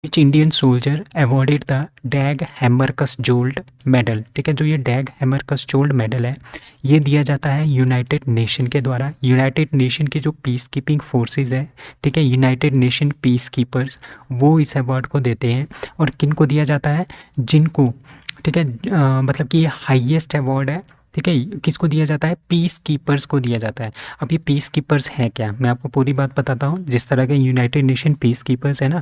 Which Indian soldier awarded the Dag Hammarskjold medal. ठीक है, जो ये डैग हैमरकसजोल्ड मेडल है ये दिया जाता है यूनाइटेड नेशन के द्वारा। यूनाइटेड नेशन की जो पीस कीपिंग फोर्सेस है, ठीक है, यूनाइटेड नेशन पीस कीपर्स, वो इस अवार्ड को देते हैं। और किन को दिया जाता है? जिनको, ठीक है, मतलब कि ये हाईएस्ट अवार्ड है। ठीक है, किसको दिया जाता है? पीस कीपर्स को दिया जाता है। अब ये पीस कीपर्स हैं क्या, मैं आपको पूरी बात बताता हूँ। जिस तरह के यूनाइटेड नेशन पीस कीपर्स है ना,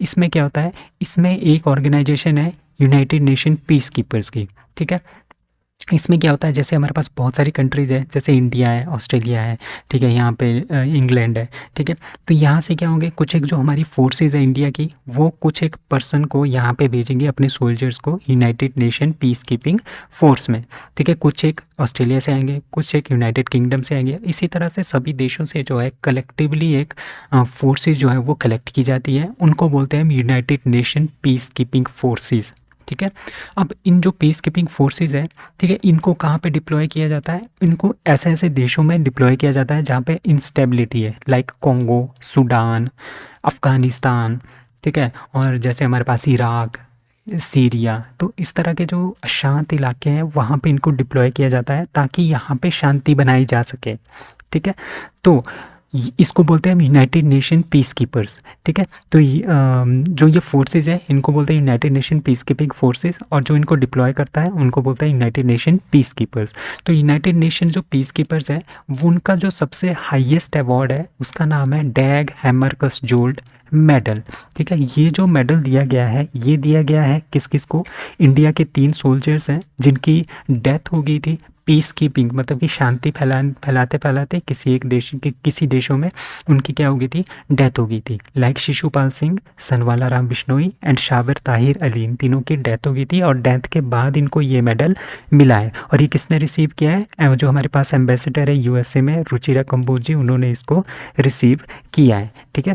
इसमें क्या होता है, इसमें एक ऑर्गेनाइजेशन है यूनाइटेड नेशन पीस कीपर्स की। ठीक है, इसमें क्या होता है, जैसे हमारे पास बहुत सारी कंट्रीज़ है, जैसे इंडिया है, ऑस्ट्रेलिया है, ठीक है, यहाँ पे इंग्लैंड है। ठीक है, तो यहाँ से क्या होंगे, कुछ एक जो हमारी फोर्सेज है इंडिया की, वो कुछ एक पर्सन को यहाँ पे भेजेंगे, अपने सोल्जर्स को United Nation peace keeping force में। ठीक है, कुछ एक ऑस्ट्रेलिया से आएंगे, कुछ एक यूनाइटेड किंगडम से आएंगे। इसी तरह से सभी देशों से जो है कलेक्टिवली एक फोर्सेज जो है वो कलेक्ट की जाती है, उनको बोलते हैं United Nation peace keeping forces. ठीक है, अब इन जो पीस कीपिंग फोर्सेज है, ठीक है, इनको कहाँ पे डिप्लॉय किया जाता है? इनको ऐसे ऐसे देशों में डिप्लॉय किया जाता है जहाँ पे इंस्टेबिलिटी है, लाइक कॉन्गो, सूडान, अफ़गानिस्तान। ठीक है, और जैसे हमारे पास इराक, सीरिया, तो इस तरह के जो अशांत इलाके हैं वहाँ पे इनको डिप्लॉय किया जाता है ताकि यहाँ पे शांति बनाई जा सके। ठीक है, तो इसको बोलते हैं यूनाइटेड नेशन पीस कीपर्स। ठीक है, तो जो ये फोर्सेस है इनको बोलते हैं United Nation peace keeping forces, और जो इनको डिप्लॉय करता है उनको बोलते हैं यूनाइटेड नेशन पीस कीपर्स। तो यूनाइटेड नेशन जो पीस कीपर्स है, वो उनका जो सबसे हाईएस्ट अवार्ड है उसका नाम है डैग हैमरकसजोल्ड मेडल। ठीक है, ये जो मेडल दिया गया है, ये दिया गया है किस किस को? इंडिया के 3 सोल्जर्स हैं जिनकी डेथ हो गई थी पीस कीपिंग, मतलब कि शांति फैलाते फैलाते किसी एक देश के, किसी देशों में उनकी क्या हो गई थी? डेथ हो गई थी। लाइक शिशुपाल सिंह, सनवाला राम बिश्नोई एंड शाबिर ताहिर अली, इन तीनों की डेथ हो गई थी और डेथ के बाद इनको ये मेडल मिला है। और ये किसने रिसीव किया है? जो हमारे पास एम्बेसडर है यूएसए में, रुचिरा कंबोज जी, उन्होंने इसको रिसीव किया है। ठीक है,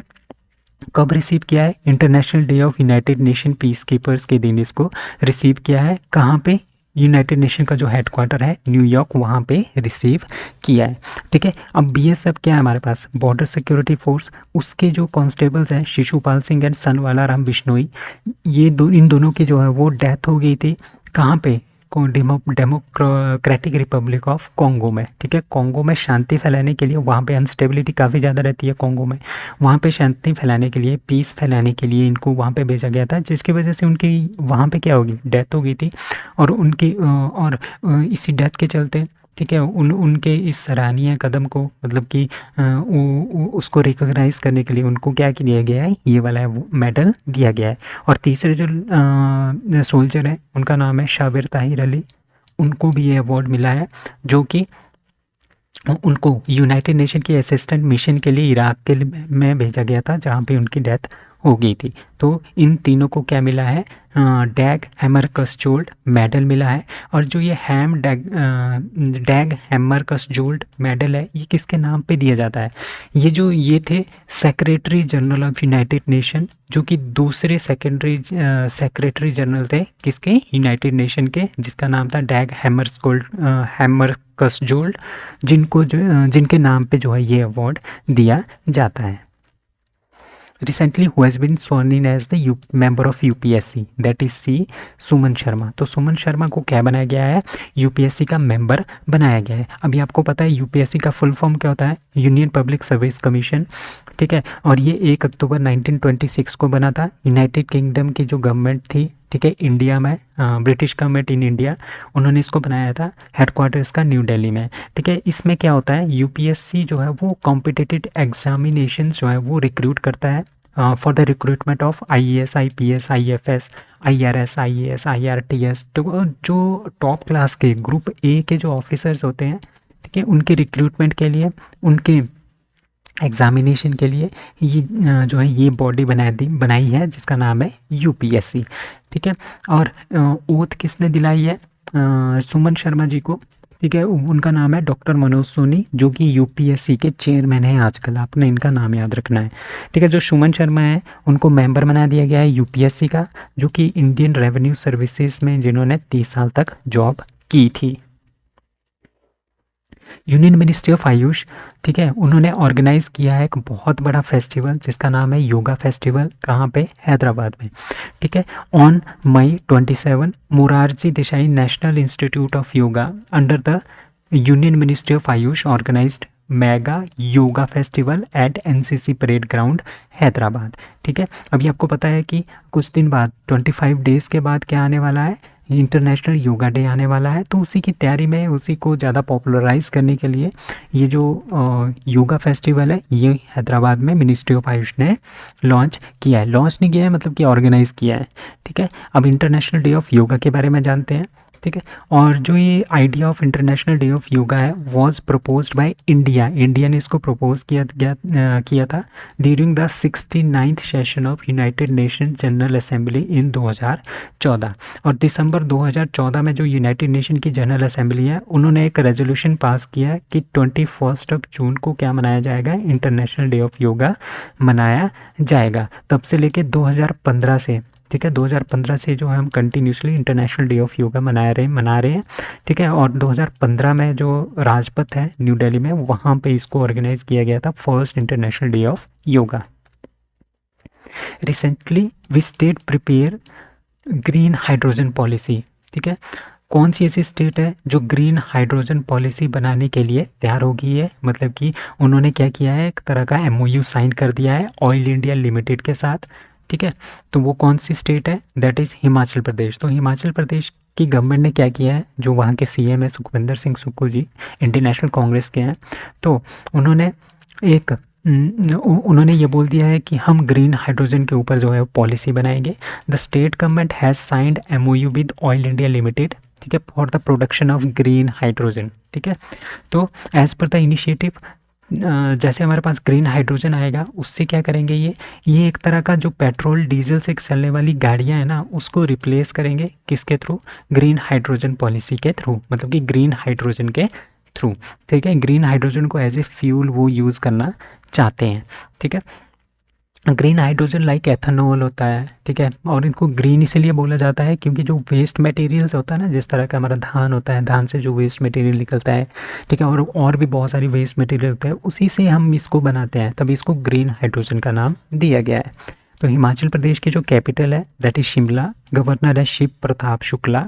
कब रिसीव किया है? International day of United Nation peace keepers के दिन इसको रिसीव किया है। कहाँ पे? यूनाइटेड नेशन का जो हेडक्वार्टर है न्यूयॉर्क, वहाँ पे रिसीव किया है। ठीक है, अब बीएसएफ क्या है हमारे पास? बॉर्डर सिक्योरिटी फोर्स, उसके जो कांस्टेबल्स हैं शिशुपाल सिंह एंड सनवाला राम बिश्नोई, ये इन दोनों की जो है वो डेथ हो गई थी। कहाँ पे? डेमोक्रेटिक रिपब्लिक ऑफ कॉन्गो में। ठीक है, कॉन्गो में शांति फैलाने के लिए, वहाँ पे अनस्टेबिलिटी काफ़ी ज़्यादा रहती है कॉन्गो में, वहाँ पे शांति फैलाने के लिए, पीस फैलाने के लिए इनको वहाँ पे भेजा गया था, जिसकी वजह से उनकी वहाँ पे क्या होगी? डेथ हो गई थी। और उनकी इसी डेथ के चलते, ठीक है, उनके इस सराहनीय कदम को, मतलब कि उसको रिकॉग्नाइज करने के लिए उनको क्या दिया गया है? ये वाला वो मेडल दिया गया है। और तीसरे जो सोल्जर हैं उनका नाम है शाबिर ताहिर अली, उनको भी ये अवार्ड मिला है, जो कि उनको यूनाइटेड नेशन के असिस्टेंट मिशन के लिए इराक के में भेजा गया था, जहाँ पे उनकी डेथ हो गई थी। तो इन तीनों को क्या मिला है? डैग हैमरकसजोल्ड मेडल मिला है। और जो ये डैग हैमरकसजोल्ड मेडल है, ये किसके नाम पे दिया जाता है? ये थे secretary general of United Nation, जो कि दूसरे सेक्रेटरी जनरल थे किसके? यूनाइटेड नेशन के, जिसका नाम था डैग हैमरकसजोल्ड, जिनके नाम पे जो है ये अवार्ड दिया जाता है। Recently who has been sworn in as the member of UPSC, that is C Suman Sharma. तो सुमन शर्मा को क्या बनाया गया है? यूपीएससी का मेंबर बनाया गया है। अभी आपको पता है यूपीएससी का फुल फॉर्म क्या होता है? Union public service commission. ठीक है, और ये 1 अक्टूबर 1926 को बना था। यूनाइटेड किंगडम की जो गवर्नमेंट थी, ठीक है, इंडिया में, ब्रिटिश गवर्नमेंट इन इंडिया, उन्होंने इसको बनाया था। हेडक्वार्टर इसका न्यू दिल्ली में। ठीक है, इसमें क्या होता है? यूपीएससी जो है वो कॉम्पिटिटिव एग्जामिनेशंस जो है वो रिक्रूट करता है for the recruitment of IAS, IPS, IFS, IRS, IAS, IRTS. तो जो टॉप क्लास के ग्रुप ए के जो ऑफिसर्स होते हैं, ठीक है, उनके रिक्रूटमेंट के लिए, उनके एग्जामिनेशन के लिए ये जो है ये बॉडी बनाई है, जिसका नाम है यूपीएससी। ठीक है, और ओथ किसने दिलाई है? सुमन शर्मा जी को। ठीक है, उनका नाम है डॉक्टर मनोज सोनी, जो कि यूपीएससी के चेयरमैन हैं आजकल, आपने इनका नाम याद रखना है। ठीक है, जो सुमन शर्मा है उनको मेंबर बना दिया गया है यूपीएससी का, जो कि इंडियन रेवेन्यू सर्विसेज में जिन्होंने 30 साल तक जॉब की थी। यूनियन मिनिस्ट्री ऑफ आयुष, ठीक है, उन्होंने ऑर्गेनाइज किया है एक बहुत बड़ा फेस्टिवल जिसका नाम है योगा फेस्टिवल। कहाँ पे? हैदराबाद में, ठीक है। On May 27 Morarji Desai national institute of yoga under the union ministry of AYUSH organised mega yoga festival at NCC parade ground Hyderabad, ठीक है। अभी आपको पता है कि कुछ दिन बाद 25 डेज़ के बाद क्या आने वाला है? इंटरनेशनल योगा डे आने वाला है। तो उसी की तैयारी में, उसी को ज़्यादा पॉपुलराइज करने के लिए ये जो योगा फेस्टिवल है ये हैदराबाद में मिनिस्ट्री ऑफ आयुष ने लॉन्च किया है। लॉन्च नहीं किया है, मतलब कि ऑर्गेनाइज किया है, ठीक है। अब इंटरनेशनल डे ऑफ योगा के बारे में जानते हैं, ठीक है। और जो ये idea of international day of yoga है was proposed by India, India ने इसको प्रपोज किया था during the 69th session of United Nation General Assembly in 2014। और दिसंबर 2014 में जो यूनाइटेड नेशन की जनरल असेंबली है उन्होंने एक रेजोल्यूशन पास किया कि 21 जून को क्या मनाया जाएगा? इंटरनेशनल डे ऑफ योगा मनाया जाएगा। तब से लेके 2015 से, ठीक है, 2015 से जो है हम continuously international day of yoga मना रहे हैं, ठीक है। और 2015 में जो राजपथ है न्यू दिल्ली में, वहाँ पे इसको ऑर्गेनाइज किया गया था first international day of yoga. Recently we state prepare green hydrogen policy, ठीक है। कौन सी ऐसी स्टेट है जो ग्रीन हाइड्रोजन पॉलिसी बनाने के लिए तैयार हो गई है? मतलब कि उन्होंने क्या किया है, एक तरह का MOU साइन कर दिया है ऑयल इंडिया लिमिटेड के साथ, ठीक है। तो वो कौन सी स्टेट है? That is Himachal Pradesh. तो हिमाचल प्रदेश की गवर्नमेंट ने क्या किया है, जो वहाँ के CM है सुखविंदर सिंह सुक्खू जी, इंडियन नेशनल कांग्रेस के हैं, तो उन्होंने ये बोल दिया है कि हम ग्रीन हाइड्रोजन के ऊपर जो है पॉलिसी बनाएंगे। The state government has signed MOU with oil India limited, ठीक है, for the production of green hydrogen, ठीक है। तो एज पर द इनिशिएटिव, जैसे हमारे पास ग्रीन हाइड्रोजन आएगा उससे क्या करेंगे, ये एक तरह का जो पेट्रोल डीजल से चलने वाली गाड़ियां हैं ना उसको रिप्लेस करेंगे। किसके थ्रू? ग्रीन हाइड्रोजन पॉलिसी के थ्रू, मतलब कि ग्रीन हाइड्रोजन के थ्रू, ठीक है। ग्रीन हाइड्रोजन को एज ए फ्यूल वो यूज़ करना चाहते हैं, ठीक है। ग्रीन हाइड्रोजन लाइक एथेनॉल होता है, ठीक है। और इनको ग्रीन इसलिए बोला जाता है क्योंकि जो वेस्ट मटेरियल्स होता है ना, जिस तरह का हमारा धान होता है, धान से जो वेस्ट मटेरियल निकलता है, ठीक है, और भी बहुत सारी वेस्ट मटेरियल होता है, उसी से हम इसको बनाते हैं, तभी इसको ग्रीन हाइड्रोजन का नाम दिया गया है। तो हिमाचल प्रदेश की जो कैपिटल है दैट इज़ शिमला, गवर्नर है Shiv Pratap Shukla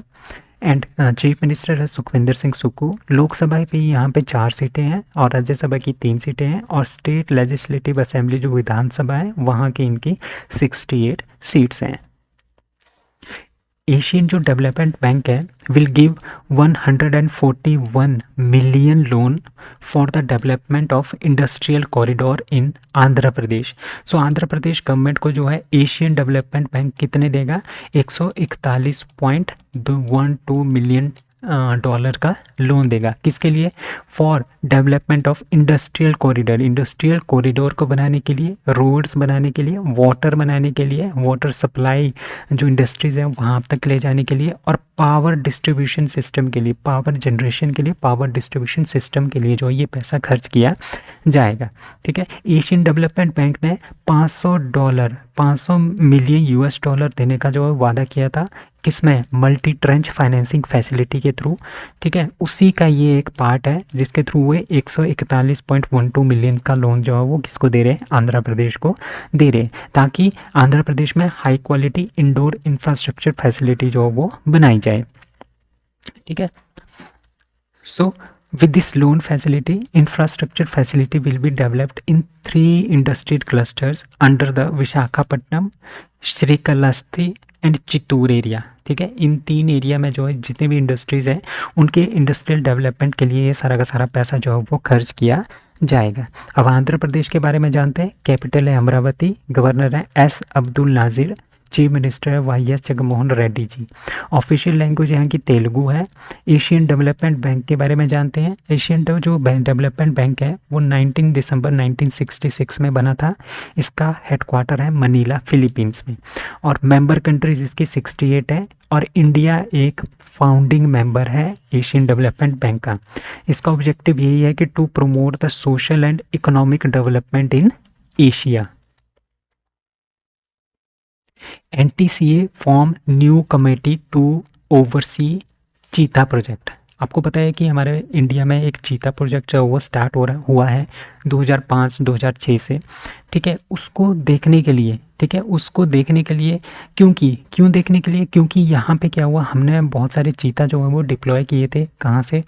and chief minister है सुखविंदर सिंह सुक्खू। लोकसभा पे यहाँ पे 4 सीटें हैं और राज्यसभा की 3 सीटें हैं, और स्टेट लेजिस्लेटिव असेंबली जो विधानसभा है वहाँ की इनकी 68 सीट्स हैं। एशियन जो डेवलपमेंट बैंक है will give 141 million loan for the development of industrial corridor in Andhra Pradesh. So Andhra Pradesh government को जो है एशियन डेवलपमेंट बैंक कितने देगा? 141.12 मिलियन डॉलर का लोन देगा। किसके लिए? For development of industrial corridor, industrial corridor को बनाने के लिए, रोड्स बनाने के लिए, वाटर बनाने के लिए, वाटर सप्लाई जो इंडस्ट्रीज़ हैं वहाँ तक ले जाने के लिए, और पावर डिस्ट्रीब्यूशन सिस्टम के लिए, पावर जनरेशन के लिए, पावर डिस्ट्रीब्यूशन सिस्टम के लिए जो ये पैसा खर्च किया जाएगा, ठीक है। एशियन डेवलपमेंट बैंक ने $500 मिलियन US देने का जो वादा किया था, किसमें? मल्टी ट्रेंच फाइनेंसिंग फैसिलिटी के थ्रू, ठीक है। उसी का ये एक पार्ट है जिसके थ्रू वो 141.12 मिलियन का लोन जो है वो किसको दे रहे हैं? आंध्र प्रदेश को दे रहे हैं, ताकि आंध्र प्रदेश में high quality indoor infrastructure facility जो है वो बनाई जाए, ठीक है। सो with this loan facility, infrastructure facility will be developed in 3 industrial clusters under the Visakhapatnam, Srikalahasti and Chittoor area, ठीक है। इन 3 एरिया में जो है जितने भी इंडस्ट्रीज़ हैं उनके इंडस्ट्रियल डेवलपमेंट के लिए ये सारा का सारा पैसा जो है वो खर्च किया जाएगा। अब आंध्र प्रदेश के बारे में जानते हैं। कैपिटल है अमरावती, गवर्नर है S अब्दुल नाजिर, चीफ मिनिस्टर है YS Jaganmohan Reddy ji. Official language यहाँ की तेलुगु है। एशियन डेवलपमेंट बैंक के बारे में जानते हैं। एशियन जो डेवलपमेंट बैंक है वो 19 दिसंबर 1966 में बना था। इसका हेडक्वार्टर है मनीला, फिलीपींस में, और मेंबर कंट्रीज इसकी 68 है, और इंडिया एक फाउंडिंग मेंबर है एशियन डेवलपमेंट बैंक का। इसका ऑब्जेक्टिव यही है कि to promote the social and economic development in Asia. NTCA form new committee to oversee cheetah project, आपको पता है कि हमारे इंडिया में एक चीता प्रोजेक्ट जो है वो स्टार्ट हुआ है 2005-2006 से, ठीक है। उसको देखने के लिए, ठीक है, उसको देखने के लिए क्यों देखने के लिए, क्योंकि यहाँ पे क्या हुआ, हमने बहुत सारे चीता जो है वो डिप्लॉय किए थे, कहाँ से,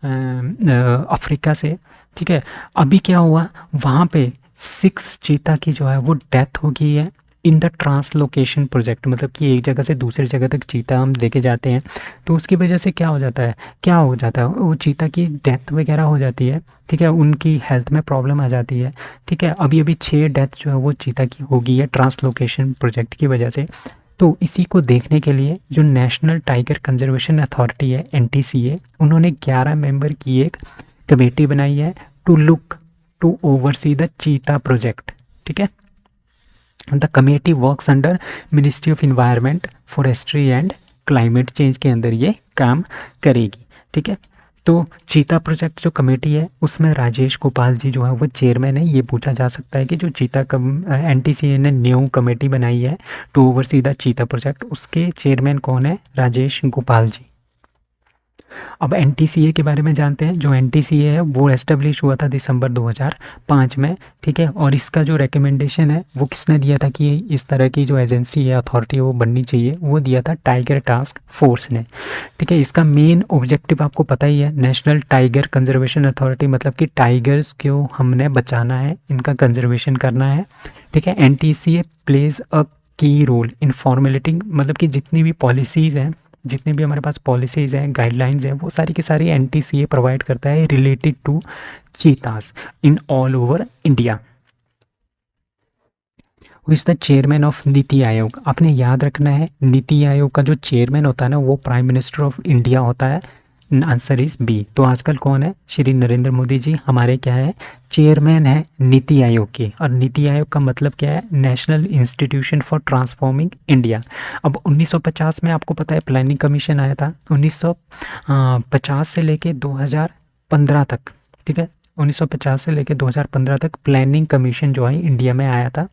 अफ्रीका से, ठीक है। अभी क्या हुआ, वहाँ पे 6 चीता की जो है वो डेथ हो गई है इन द ट्रांसलोकेशन प्रोजेक्ट, मतलब कि एक जगह से दूसरी जगह तक चीता हम लेके जाते हैं, तो उसकी वजह से क्या हो जाता है, वो चीता की डेथ वगैरह हो जाती है, ठीक है, उनकी हेल्थ में प्रॉब्लम आ जाती है, ठीक है। अभी अभी 6 डेथ जो है वो चीता की हो गई है ट्रांसलोकेशन प्रोजेक्ट की वजह से। तो इसी को देखने के लिए जो नेशनल टाइगर कंजर्वेशन अथॉरिटी है, NTCA, उन्होंने 11 मेंबर की एक कमेटी बनाई है to oversee the cheetah project, ठीक है। The committee works under ministry of environment, forestry and climate change के अंदर ये काम करेगी, ठीक है। तो चीता प्रोजेक्ट जो कमेटी है उसमें राजेश गोपाल जी जो है वो चेयरमैन है। ये पूछा जा सकता है कि जो NTCA ने न्यू कमेटी बनाई है to oversee the cheetah project, उसके चेयरमैन कौन है, राजेश गोपाल जी। अब NTCA के बारे में जानते हैं। जो NTCA है वो एस्टेब्लिश हुआ था दिसंबर 2005 में, ठीक है। और इसका जो रिकमेंडेशन है वो किसने दिया था कि इस तरह की जो एजेंसी है, अथॉरिटी है, वो बननी चाहिए, वो दिया था टाइगर टास्क फोर्स ने, ठीक है। इसका मेन ऑब्जेक्टिव आपको पता ही है, नेशनल टाइगर कंजर्वेशन अथॉरिटी, मतलब कि टाइगर्स को हमने बचाना है, इनका कंजर्वेशन करना है, ठीक है। NTCA प्लेज अ की रोल इन फॉर्मेलिटिंग, मतलब कि जितनी भी पॉलिसीज़ हैं, जितने भी हमारे पास पॉलिसीज़ हैं, गाइडलाइंस हैं, वो सारी की सारी NTCA प्रोवाइड करता है related to cheetahs in all over India. Who is the chairman of NITI Aayog. आपने याद रखना है, नीति आयोग का जो चेयरमैन होता है ना, वो प्राइम मिनिस्टर ऑफ इंडिया होता है। Answer is B. तो आजकल कौन है, श्री नरेंद्र मोदी जी हमारे क्या है, चेयरमैन है नीति आयोग के। और नीति आयोग का मतलब क्या है, national institution for transforming India. अब 1950 में आपको पता है प्लानिंग कमीशन आया था, 1950 से लेके 2015 तक, ठीक है, 1950 से लेकर 2015 तक प्लानिंग कमीशन जो है इंडिया में आया था,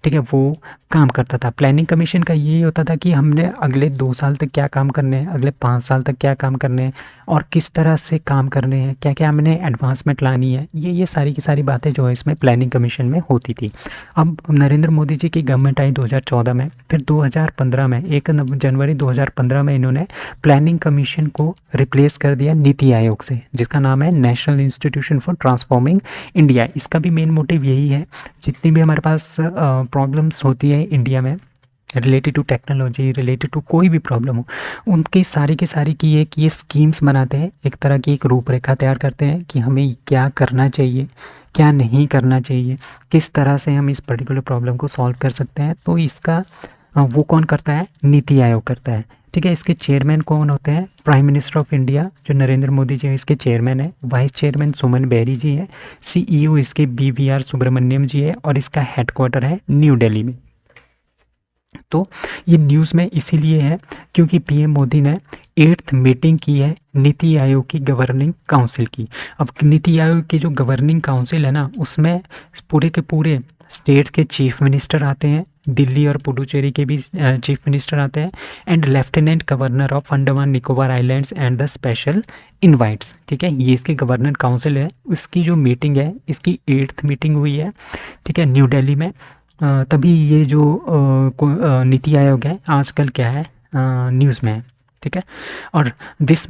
ठीक है। वो काम करता था। प्लानिंग कमीशन का यही होता था कि हमने अगले 2 साल तक क्या काम करने हैं, अगले 5 साल तक क्या काम करने हैं, और किस तरह से काम करने हैं, क्या क्या हमने एडवांसमेंट लानी है, ये सारी की सारी बातें जो है इसमें प्लानिंग कमीशन में होती थी। अब नरेंद्र मोदी जी की गवर्नमेंट आई 2014 में, फिर 2015 में 1 जनवरी 2015 में इन्होंने प्लानिंग कमीशन को रिप्लेस कर दिया नीति आयोग से, जिसका नाम है national institution for transforming India. इसका भी मेन मोटिव यही है, जितनी भी हमारे पास प्रॉब्लम्स होती है इंडिया में related to technology, related to कोई भी प्रॉब्लम हो, उनकी सारी की सारी की एक ये स्कीम्स बनाते हैं, एक तरह की एक रूपरेखा तैयार करते हैं कि हमें क्या करना चाहिए, क्या नहीं करना चाहिए, किस तरह से हम इस पर्टिकुलर प्रॉब्लम को सॉल्व कर सकते हैं। तो इसका वो कौन करता है, नीति आयोग करता है, ठीक है। इसके चेयरमैन कौन होते हैं, प्राइम मिनिस्टर ऑफ इंडिया जो नरेंद्र मोदी जी इसके चेयरमैन है, वाइस चेयरमैन सुमन बेरी जी है, CEO इसके BVR सुब्रमण्यम जी है, और इसका हेडक्वार्टर है न्यू दिल्ली में। तो ये न्यूज़ में इसीलिए है क्योंकि PM मोदी ने 8th मीटिंग की है नीति आयोग की गवर्निंग काउंसिल की। अब नीति आयोग की जो गवर्निंग काउंसिल है ना, उसमें पूरे के पूरे स्टेट्स के चीफ मिनिस्टर आते हैं, दिल्ली और पुडुचेरी के भी चीफ मिनिस्टर आते हैं, and lieutenant governor of Andaman Nicobar islands and the special invites, ठीक है। ये इसकी गवर्नर काउंसिल है, उसकी जो मीटिंग है, इसकी 8th मीटिंग हुई है, ठीक है, न्यू दिल्ली में। तभी ये जो नीति आयोग है आजकल क्या है, न्यूज़ में है, ठीक है। और दिस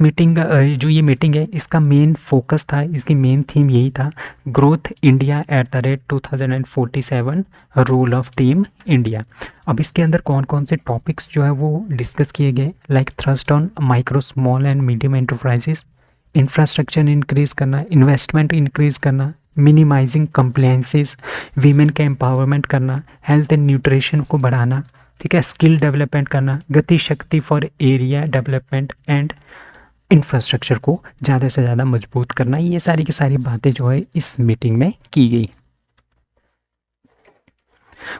मीटिंग जो ये मीटिंग है, इसका मेन फोकस था, इसकी मेन थीम यही था, growth India @ 2047, role of team India. अब इसके अंदर कौन कौन से टॉपिक्स जो है वो डिस्कस किए गए, like thrust on micro small and medium enterprises, infrastructure increase करना, इन्वेस्टमेंट इंक्रीज़ करना, मिनिमाइजिंग कंप्लायंसेस, वीमेन का एम्पावरमेंट करना, हेल्थ एंड न्यूट्रिशन को बढ़ाना, ठीक है, स्किल डेवलपमेंट करना, गति शक्ति for area development and infrastructure को ज़्यादा से ज़्यादा मजबूत करना। ये सारी की सारी बातें जो है इस मीटिंग में की गई।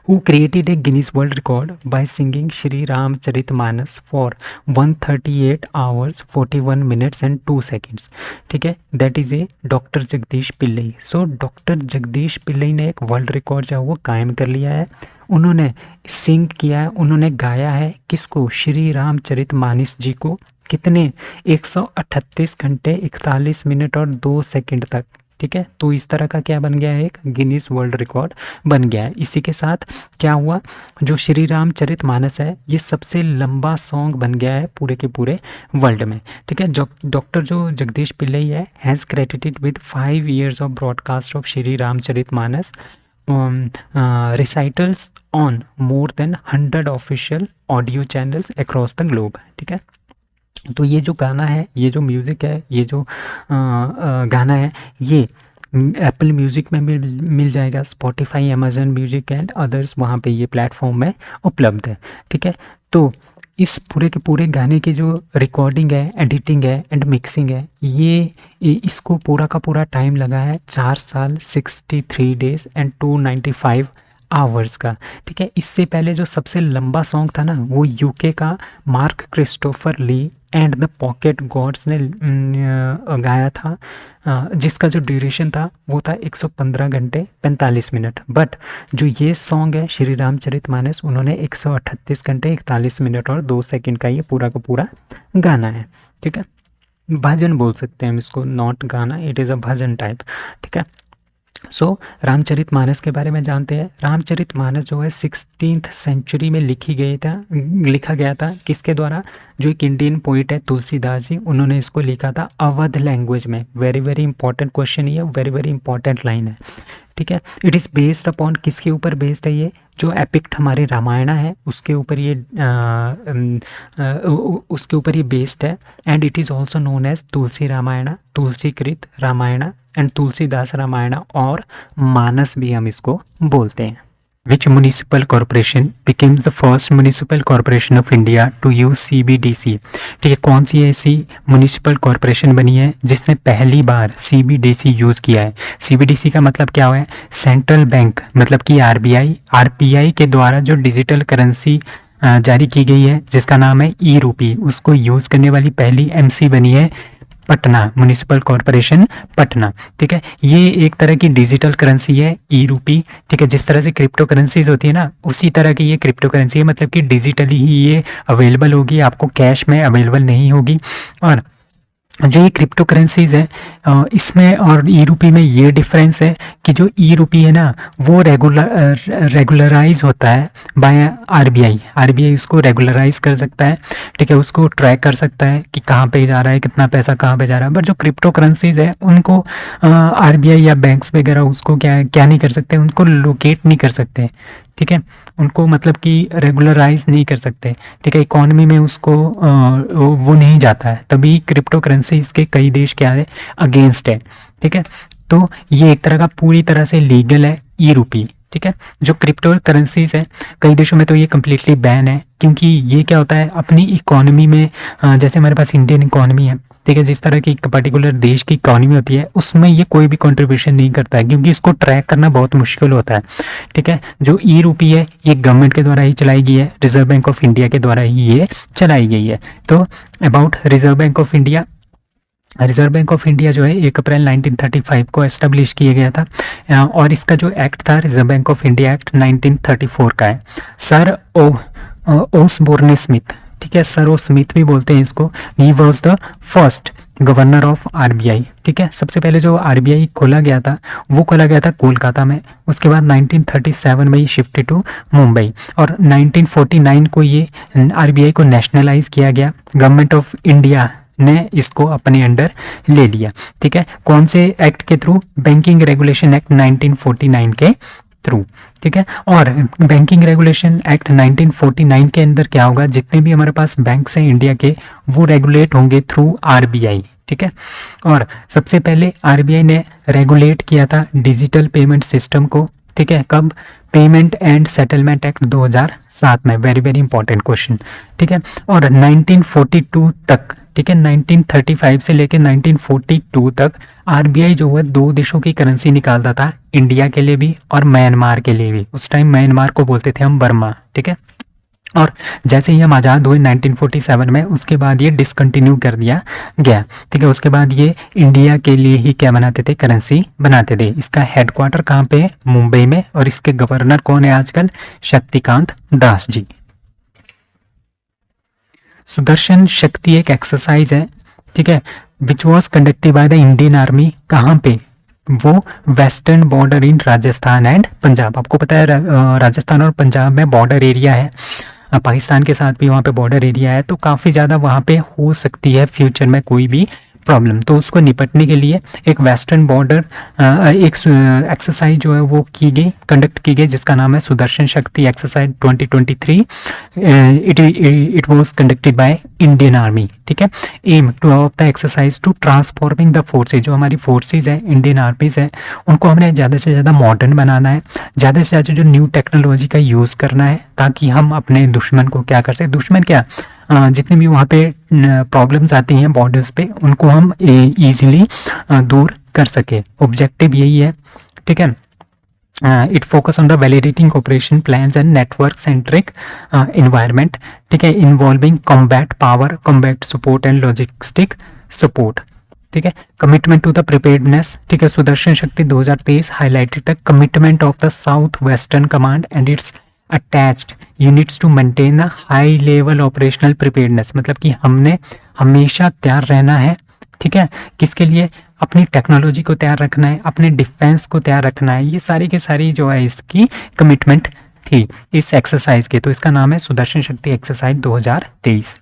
who created a Guinness World Record by singing Shri Ramcharitmanas for 138 hours 41 minutes and 2 seconds. ठीक है, that is A doctor Jagdish Pillai. So doctor Jagdish Pillai ने एक वर्ल्ड रिकॉर्ड जो है वो कायम कर लिया है. उन्होंने सिंग किया है, उन्होंने गाया है किसको? श्री रामचरितमानस जी को. कितने? 138 घंटे 41 मिनट और 2 सेकंड तक. ठीक है, तो इस तरह का क्या बन गया है? एक गिनीज वर्ल्ड रिकॉर्ड बन गया है. इसी के साथ क्या हुआ, जो श्री रामचरितमानस है ये सबसे लंबा सॉन्ग बन गया है पूरे के पूरे वर्ल्ड में. ठीक है, डॉक्टर जो जगदीश पिल्लई है has credited with 5 years of broadcast of Shri Ramcharitmanas recitals on more than 100 official audio channels across the globe. ठीक है, तो ये जो गाना है, ये जो म्यूज़िक है, ये जो गाना है, ये एप्पल म्यूज़िक में मिल जाएगा, Spotify, Amazon music and others, वहाँ पे ये प्लेटफॉर्म में उपलब्ध है. ठीक है, तो इस पूरे के पूरे गाने की जो रिकॉर्डिंग है, एडिटिंग है एंड मिक्सिंग है, ये इसको पूरा का पूरा टाइम लगा है 4 साल 63 days एंड 295 आवर्स का. ठीक है, इससे पहले जो सबसे लंबा सॉन्ग था ना वो यूके का Mark Christopher Lee and the pocket gods ने गाया था, जिसका जो ड्यूरेशन था वो था 115 घंटे 45 मिनट. बट जो ये सॉन्ग है श्री रामचरितमानस, उन्होंने 138 घंटे 41 मिनट और 2 सेकंड का ये पूरा का पूरा गाना है. ठीक है, भजन बोल सकते हैं हम इसको, नॉट गाना, it is a bhajan type. ठीक है, सो रामचरितमानस के बारे में जानते हैं. रामचरितमानस जो है 16th सेंचुरी में लिखा गया था. किसके द्वारा? जो एक इंडियन पोइट है तुलसीदास जी, उन्होंने इसको लिखा था अवध लैंग्वेज में. वेरी वेरी इंपॉर्टेंट क्वेश्चन, ये वेरी वेरी इंपॉर्टेंट लाइन है. ठीक है, इट इज़ बेस्ड अपॉन, किसके ऊपर बेस्ड है? ये जो एपिक हमारे रामायण है उसके ऊपर ये बेस्ड है. And it is also known as Tulsi Ramayana, Tulsikrit Ramayana and Tulsidas Ramayana, और मानस भी हम इसको बोलते हैं. Which municipal corporation becomes the first municipal corporation of India to use CBDC? ठीक है, कौन सी ऐसी म्यूनिसिपल कॉरपोरेशन बनी है जिसने पहली बार CBDC यूज़ किया है? CBDC का मतलब क्या हुआ है? सेंट्रल बैंक, मतलब कि RBI के द्वारा जो डिजिटल करेंसी जारी की गई है जिसका नाम है ई-रूपी, उसको यूज़ करने वाली पहली MC बनी है पटना, म्यूनिसिपल कॉरपोरेशन पटना. ठीक है, ये एक तरह की डिजिटल करेंसी है ई-रूपी. ठीक है, जिस तरह से क्रिप्टो करेंसीज होती है ना, उसी तरह की ये क्रिप्टो करेंसी है, मतलब कि डिजिटली ही ये अवेलेबल होगी, आपको कैश में अवेलेबल नहीं होगी. और जो ये क्रिप्टो करेंसीज है इसमें और ई-रूपी में ये डिफरेंस है कि जो ई-रूपी है ना वो रेगुलराइज होता है बाय RBI उसको रेगुलराइज कर सकता है. ठीक है, उसको ट्रैक कर सकता है कि कहाँ पे जा रहा है, कितना पैसा कहाँ पे जा रहा है. बट जो क्रिप्टो करेंसीज है उनको RBI या बैंक्स वगैरह उसको क्या नहीं कर सकते, उनको लोकेट नहीं कर सकते. ठीक है, उनको मतलब कि रेगुलराइज नहीं कर सकते. ठीक है, इकोनॉमी में उसको वो नहीं जाता है, तभी क्रिप्टो करेंसी इसके कई देश क्या है अगेंस्ट है. ठीक है, तो ये एक तरह का पूरी तरह से लीगल है ई-रूपी. ठीक है, जो क्रिप्टो करेंसीज है कई देशों में तो ये कम्प्लीटली बैन है, क्योंकि ये क्या होता है अपनी इकोनॉमी में, जैसे हमारे पास इंडियन इकोनॉमी है, ठीक है, जिस तरह की पर्टिकुलर देश की इकोनॉमी होती है उसमें ये कोई भी कंट्रीब्यूशन नहीं करता है, क्योंकि इसको ट्रैक करना बहुत मुश्किल होता है. ठीक है, जो ई-रूपी है ये गवर्नमेंट के द्वारा ही चलाई गई है, रिजर्व बैंक ऑफ इंडिया के द्वारा ही ये चलाई गई है. तो about reserve bank of India, reserve bank of India जो है 1 अप्रैल 1935 को एस्टेब्लिश किया गया था, और इसका जो एक्ट था reserve bank of India act 1934 का है. सर ओसबोर्न स्मिथ, ठीक है, सर ओ स्मिथ भी बोलते हैं इसको, he was the first governor of RBI. ठीक है, सबसे पहले जो RBI खोला गया था वो खोला गया था कोलकाता में. उसके बाद 1937 में ये शिफ्टेड टू मुंबई, और 1949 को ये RBI को नेशनलाइज किया गया. गवर्नमेंट ऑफ इंडिया ने इसको अपने अंडर ले लिया. ठीक है, कौन से एक्ट के थ्रू? बैंकिंग रेगुलेशन एक्ट 1949 के थ्रू. ठीक है, और बैंकिंग रेगुलेशन एक्ट 1949 के अंदर क्या होगा, जितने भी हमारे पास बैंक्स हैं इंडिया के वो रेगुलेट होंगे थ्रू RBI. ठीक है, और सबसे पहले RBI ने रेगुलेट किया था डिजिटल पेमेंट सिस्टम को. ठीक है, कब? पेमेंट एंड सेटलमेंट एक्ट 2007 में। वेरी वेरी इंपॉर्टेंट क्वेश्चन, ठीक है। और 1942 तक, ठीक है, 1935 से लेकर 1942 तक आरबीआई जो है दो देशों की करेंसी निकालता था, इंडिया के लिए भी और म्यांमार के लिए भी। उस टाइम म्यांमार को बोलते थे हम बर्मा, ठीक है। और जैसे ही हम आज़ाद हुए 1947 में, उसके बाद ये डिसकंटिन्यू कर दिया गया, ठीक है। उसके बाद ये इंडिया के लिए ही क्या बनाते थे? करेंसी बनाते थे। इसका हेडक्वार्टर कहाँ पे है? मुंबई में। और इसके गवर्नर कौन है आजकल? शक्तिकांत दास जी। सुदर्शन शक्ति एक एक्सरसाइज है, ठीक है, which was conducted by the Indian army. कहाँ पे? वो western border in Rajasthan and Punjab. आपको पता है राजस्थान और पंजाब में बॉर्डर एरिया है, पाकिस्तान के साथ भी वहाँ पे बॉर्डर एरिया है, तो काफ़ी ज़्यादा वहाँ पे हो सकती है फ्यूचर में कोई भी प्रॉब्लम। तो उसको निपटने के लिए एक वेस्टर्न बॉर्डर एक एक्सरसाइज जो है वो कंडक्ट की गई, जिसका नाम है Sudarshan Shakti exercise 2023। It was conducted by Indian army, ठीक है। Aim to of the exercise to transforming the forces. जो हमारी फोर्सेज है, इंडियन आर्मीज है, उनको हमने ज़्यादा से ज़्यादा मॉडर्न बनाना है, ज़्यादा से ज़्यादा जो न्यू टेक्नोलॉजी का यूज़ करना है, ताकि हम अपने दुश्मन को क्या कर सकें। दुश्मन क्या, जितने भी वहाँ पे प्रॉब्लम्स आती हैं बॉर्डर्स पे, उनको हम इजीली दूर कर सके। ऑब्जेक्टिव यही है, ठीक है। It focus on the validating operation plans and network centric environment, ठीक है, involving combat power, combat support and logistic support, ठीक है। कमिटमेंट टू द प्रिपेयर्डनेस, ठीक है। Sudarshan Shakti 2023 highlighted the commitment of the south western command and its attached units to maintain a high level operational preparedness. मतलब कि हमने हमेशा तैयार रहना है, ठीक है। किसके लिए? अपनी टेक्नोलॉजी को तैयार रखना है, अपने डिफेंस को तैयार रखना है। ये सारी की सारी जो है इसकी कमिटमेंट थी इस एक्सरसाइज की। तो इसका नाम है सुदर्शन शक्ति एक्सरसाइज 2023।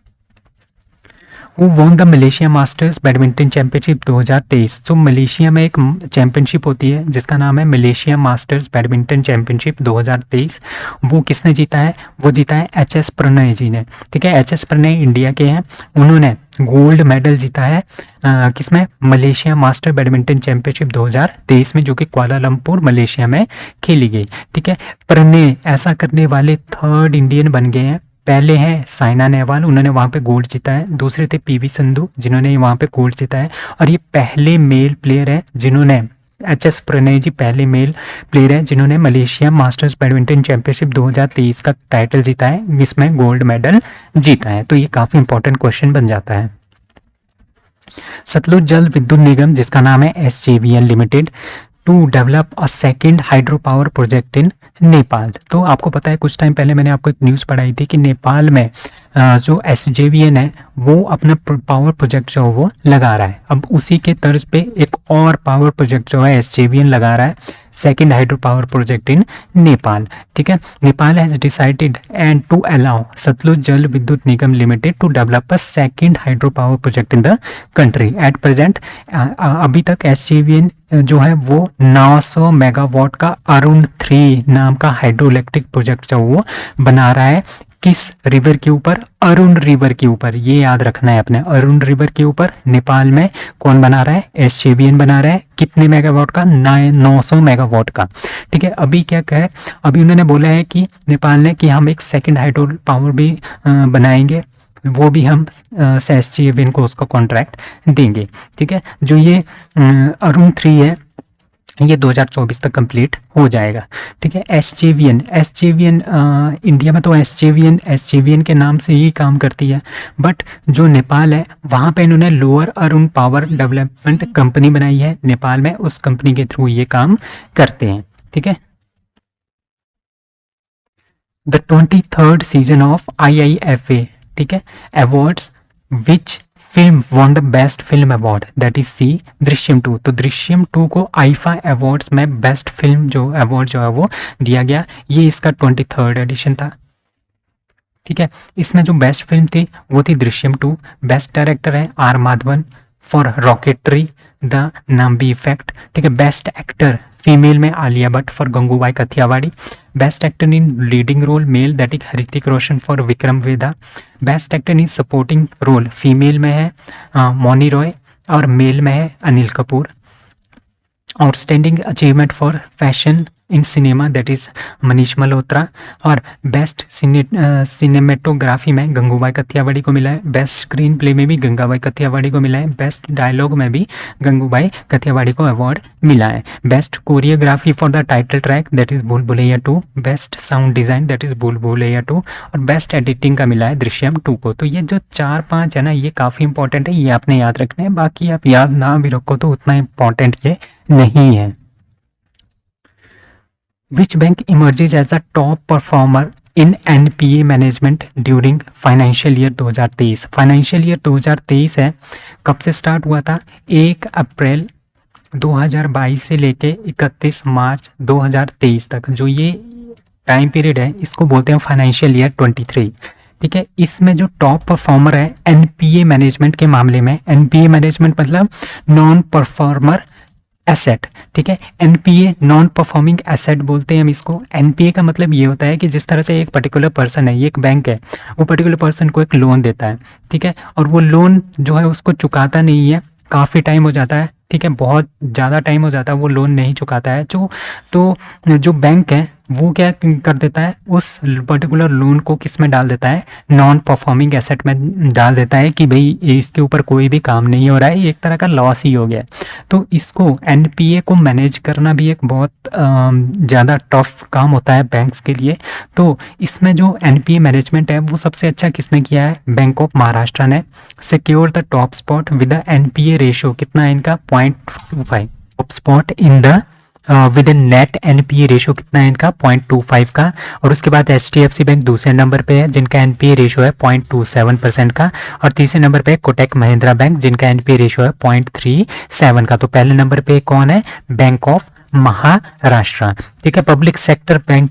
वो won the Malaysia masters badminton championship 2023। जो मलेशिया में एक चैंपियनशिप होती है जिसका नाम है मलेशिया मास्टर्स बैडमिंटन चैंपियनशिप 2023। वो किसने जीता है? वो जीता है एच.एस. प्रणय जी ने, ठीक है। एच.एस. प्रणय इंडिया के हैं, उन्होंने गोल्ड मेडल जीता है किसमें? मलेशिया मास्टर बैडमिंटन चैंपियनशिप 2023 में, जो कि कुआलालंपुर मलेशिया में खेली गई, ठीक है। प्रणय ऐसा करने वाले थर्ड इंडियन बन गए हैं। पहले हैं साइना नेहवाल, उन्होंने वहाँ पे गोल्ड जीता है। दूसरे थे पीवी संधू, जिन्होंने वहाँ पे गोल्ड जीता है। और ये पहले मेल प्लेयर है जिन्होंने, एच.एस. प्रणय जी पहले मेल प्लेयर है जिन्होंने मलेशिया मास्टर्स बैडमिंटन चैंपियनशिप 2023 का टाइटल जीता है, जिसमें गोल्ड मेडल जीता है। तो ये काफ़ी इंपॉर्टेंट क्वेश्चन बन जाता है। सतलुज जल विद्युत निगम, जिसका नाम है SJVN limited, to develop a second hydro power project in Nepal. तो आपको पता है कुछ टाइम पहले मैंने आपको एक न्यूज़ पढ़ाई थी कि नेपाल में जो SJVN है वो अपना पावर प्रोजेक्ट जो वो लगा रहा है। अब उसी के तर्ज पे एक और पावर प्रोजेक्ट जो है SJVN लगा रहा है, second hydro power project in Nepal, ठीक है। Nepal has decided and to allow Satluj Jal Vidyut Nigam limited to develop a second hydro power project in the country at present. अभी तक SJVN जो है वो 900 मेगावाट का अरुण 3 नाम का हाइड्रो इलेक्ट्रिक प्रोजेक्ट जो वो बना रहा है। किस रिवर के ऊपर? अरुण रिवर के ऊपर। ये याद रखना है अपने, अरुण रिवर के ऊपर नेपाल में कौन बना रहा है? SJVN बना रहा है। कितने मेगावाट का? 900 मेगावाट का, ठीक है। अभी क्या कहे, अभी उन्होंने बोला है कि नेपाल ने कि हम एक सेकंड हाइड्रो पावर भी बनाएंगे, वो भी हम SJVN को उसका कॉन्ट्रैक्ट देंगे, ठीक है। जो ये अरुण 3 है ये 2024 तक कंप्लीट हो जाएगा, ठीक है। SJVN इंडिया में तो SJVN के नाम से ही काम करती है, बट जो नेपाल है वहाँ पे इन्होंने lower Arun power development company बनाई है नेपाल में, उस कंपनी के थ्रू ये काम करते हैं, ठीक है। The 23rd season of IIFA, ठीक है, awards which film won the best film award, that is C Drishyam 2। तो दृश्यम 2 को आईफा अवार्ड्स में बेस्ट फिल्म जो अवार्ड जो है वो दिया गया। ये इसका 23rd एडिशन था, ठीक है। इसमें जो बेस्ट फिल्म थी वो थी दृश्यम 2। बेस्ट डायरेक्टर है R Madhavan for Rocketry the Nambi effect, ठीक है। बेस्ट एक्टर फीमेल में Alia Bhatt for Gangubai Kathiawadi. Best actor in leading role male that is Hrithik Roshan for Vikram Vedha. Best actor in supporting role female में है मौनी रॉय और मेल में है Anil Kapoor. Outstanding achievement for fashion in cinema that is Manish Malhotra, और best cinematography में गंगूबाई कथियावाड़ी को मिला है, बेस्ट स्क्रीन प्ले में भी गंगाबाई कथियावाड़ी को मिला है, बेस्ट डायलॉग में भी गंगूबाई कथियावाड़ी को अवार्ड मिला है, best choreography for the title track that is Bhool Bhulaiyaa 2, best sound design that is Bhool Bhulaiyaa 2, और बेस्ट एडिटिंग का मिला है दृश्यम 2 को। तो ये जो 4-5 है ना, ये काफ़ी इंपॉर्टेंट है, ये आपने याद रखना है, बाकी आप याद ना भी रखो तो उतना इंपॉर्टेंट ये नहीं है। Which bank emerges as a top performer in NPA management during financial year 2023? Financial year 2023 है, कब से स्टार्ट हुआ था? 1 अप्रैल 2022 से लेके 31 मार्च 2023 तक जो ये टाइम पीरियड है इसको बोलते हैं फाइनेंशियल ईयर 23। ठीक है, इसमें जो टॉप परफॉर्मर है एनपीए मैनेजमेंट के मामले में, एनपीए मैनेजमेंट मतलब नॉन परफॉर्मर एसेट। ठीक है, एनपीए नॉन परफॉर्मिंग एसेट बोलते हैं हम इसको। एनपीए का मतलब ये होता है कि जिस तरह से एक पर्टिकुलर पर्सन है, ये एक बैंक है, वो पर्टिकुलर पर्सन को एक लोन देता है, ठीक है, और वो लोन जो है उसको चुकाता नहीं है, काफ़ी टाइम हो जाता है, ठीक है, बहुत ज़्यादा टाइम हो जाता है, वो लोन नहीं चुकाता है, तो जो बैंक है वो क्या कर देता है, उस पर्टिकुलर लोन को किस में डाल देता है, नॉन परफॉर्मिंग एसेट में डाल देता है कि भाई इसके ऊपर कोई भी काम नहीं हो रहा है, एक तरह का लॉस ही हो गया। तो इसको एनपीए को मैनेज करना भी एक बहुत ज़्यादा टफ काम होता है बैंक्स के लिए। तो इसमें जो एनपीए मैनेजमेंट है वो सबसे अच्छा किसने किया है, बैंक ऑफ महाराष्ट्र ने secure the top spot with the NPA ratio, कितना है इनका 0.25, top spot in the with net NPA ratio कितना है इनका 0.25 का। और उसके बाद एचडीएफसी बैंक दूसरे नंबर पे है जिनका एनपीए रेशियो है 0.27% का, और तीसरे नंबर पे कोटक महिंद्रा बैंक जिनका एनपीए रेशियो है 0.37 का। तो पहले नंबर पे कौन है, बैंक ऑफ महाराष्ट्र। ठीक है, पब्लिक सेक्टर बैंक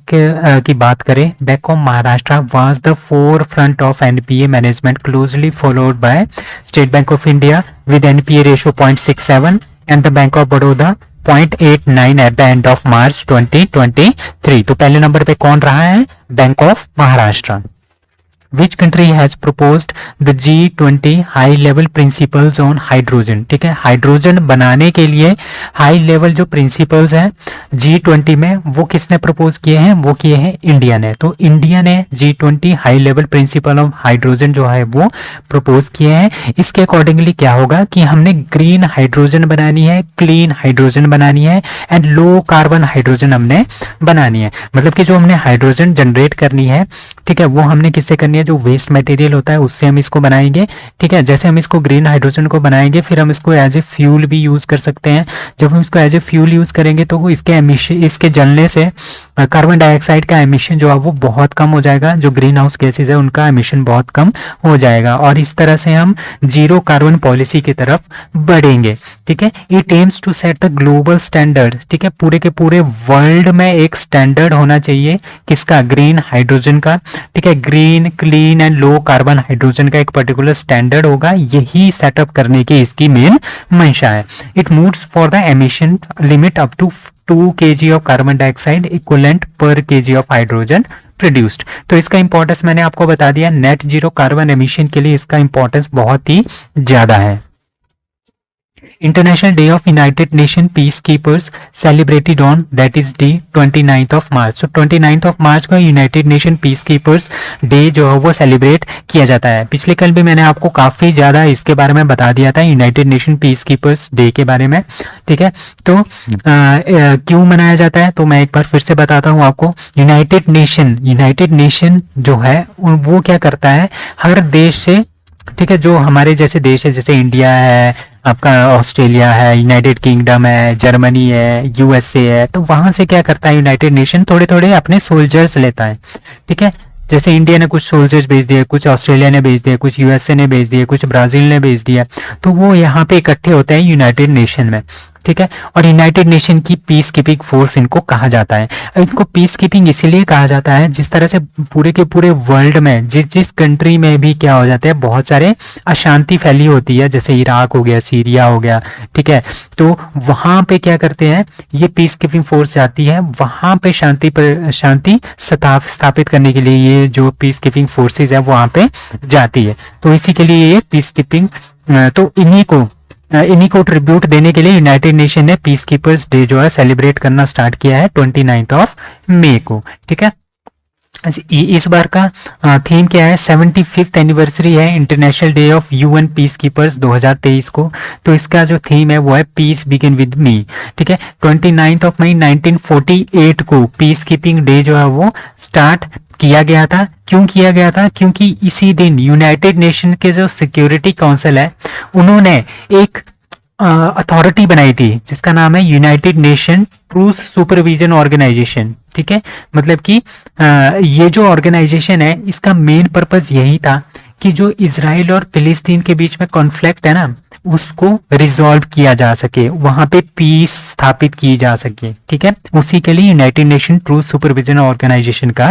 की बात करें, bank of Maharashtra was the four front of NPA management closely followed by state bank of India with NPA ratio 0.67 and the bank of Baroda 0.89 at the end of March 2023। तो पहले number पे कौन रहा है, bank of Maharashtra. Which country has proposed the G20 high level principles on hydrogen? ठीक है, hydrogen बनाने के लिए हाई लेवल जो प्रिंसिपल्स हैं G20 में वो किसने प्रपोज किए हैं, वो किए हैं इंडिया ने। तो इंडिया ने G20 high level principle of hydrogen जो है वो प्रपोज किए हैं। इसके अकॉर्डिंगली क्या होगा कि हमने ग्रीन हाइड्रोजन बनानी है, क्लीन हाइड्रोजन बनानी है एंड लो कार्बन हाइड्रोजन हमने बनानी है। मतलब कि जो हमने हाइड्रोजन जनरेट करनी है, ठीक है, वो हमने किससे करनी है, जो वेस्ट मटेरियल होता है उससे हम इसको बनाएंगे। ठीक है, जैसे हम इसको ग्रीन हाइड्रोजन को बनाएंगे फिर हम इसको एज ए फ्यूल भी यूज़ कर सकते हैं। जब हम इसको एज ए फ्यूल यूज़ करेंगे तो इसके एमिशन, इसके जलने से कार्बन डाइऑक्साइड का एमिशन जो है वो बहुत कम हो जाएगा, जो ग्रीन हाउस गैसेज है उनका एमिशन बहुत कम हो जाएगा, और इस तरह से हम जीरो कार्बन पॉलिसी की तरफ बढ़ेंगे। ठीक है, it aims to set the global standard. ठीक है, पूरे के पूरे वर्ल्ड में एक स्टैंडर्ड होना चाहिए किसका, ग्रीन हाइड्रोजन का। ठीक है, green, clean and low carbon hydrogen का एक पर्टिकुलर स्टैंडर्ड होगा, यही सेटअप करने की इसकी मेन मंशा है। It moves for the emission limit up to 2 kg of carbon dioxide equivalent per kg of hydrogen produced. तो इसका इंपॉर्टेंस मैंने आपको बता दिया, नेट जीरो कार्बन एमिशन के लिए इसका इंपॉर्टेंस बहुत ही ज्यादा है। International day of United Nation peace keepers celebrated on that is day 29 of March. तो 29 ऑफ मार्च को United Nation peace keepers day जो है वो सेलिब्रेट किया जाता है। पिछले कल भी मैंने आपको काफ़ी ज़्यादा इसके बारे में बता दिया था, United Nation peace keepers day के बारे में। ठीक है, तो क्यों मनाया जाता है, तो मैं एक बार फिर से बताता हूँ आपको। यूनाइटेड नेशन जो है वो क्या करता है, हर देश से, ठीक है, जो हमारे जैसे देश है, जैसे इंडिया है, आपका ऑस्ट्रेलिया है, यूनाइटेड किंगडम है, जर्मनी है, यूएसए है, तो वहां से क्या करता है यूनाइटेड नेशन, थोड़े थोड़े अपने सोल्जर्स लेता है। ठीक है, जैसे इंडिया ने कुछ सोल्जर्स भेज दिए, कुछ ऑस्ट्रेलिया ने भेज दिए, कुछ यूएसए ने भेज दिए, कुछ ब्राजील ने भेज दिया, तो वो यहाँ पे इकट्ठे होते हैं यूनाइटेड नेशन में। ठीक है, और यूनाइटेड नेशन की पीस कीपिंग फोर्स इनको कहा जाता है। इनको पीस कीपिंग इसीलिए कहा जाता है, जिस तरह से पूरे के पूरे वर्ल्ड में जिस कंट्री में भी क्या हो जाता है, बहुत सारे अशांति फैली होती है, जैसे इराक हो गया, सीरिया हो गया, ठीक है, तो वहाँ पे क्या करते हैं, ये पीस कीपिंग फोर्स जाती है, वहाँ पे शांति स्थापित करने के लिए ये जो पीस कीपिंग फोर्सेज है वहाँ पे जाती है। तो इसी के लिए ये पीस कीपिंग, तो इन्हीं को इन्हीं को ट्रिब्यूट देने के लिए यूनाइटेड नेशन ने पीस कीपर्स डे जो है सेलिब्रेट करना स्टार्ट किया है 29 ऑफ मई को। ठीक है, इस बार का थीम क्या है, 75th एनिवर्सरी है international day of UN peace keepers 2023 को। तो इसका जो थीम है वो है पीस बिगिन विद मी। ठीक है, 29 ऑफ मई 1948 को पीस कीपिंग डे जो है वो स्टार्ट किया गया था। क्यों किया गया था? क्योंकि इसी दिन यूनाइटेड नेशन के जो सिक्योरिटी काउंसिल है उन्होंने एक अथॉरिटी बनाई थी जिसका नाम है United Nation truth supervision organisation. ठीक है, मतलब कि ये जो ऑर्गेनाइजेशन है इसका मेन पर्पस यही था कि जो इजराइल और फिलिस्तीन के बीच में कॉन्फ्लिक्ट है ना उसको रिजॉल्व किया जा सके, वहां पे पीस स्थापित की जा सके। ठीक है, उसी के लिए United Nation truth supervision organisation का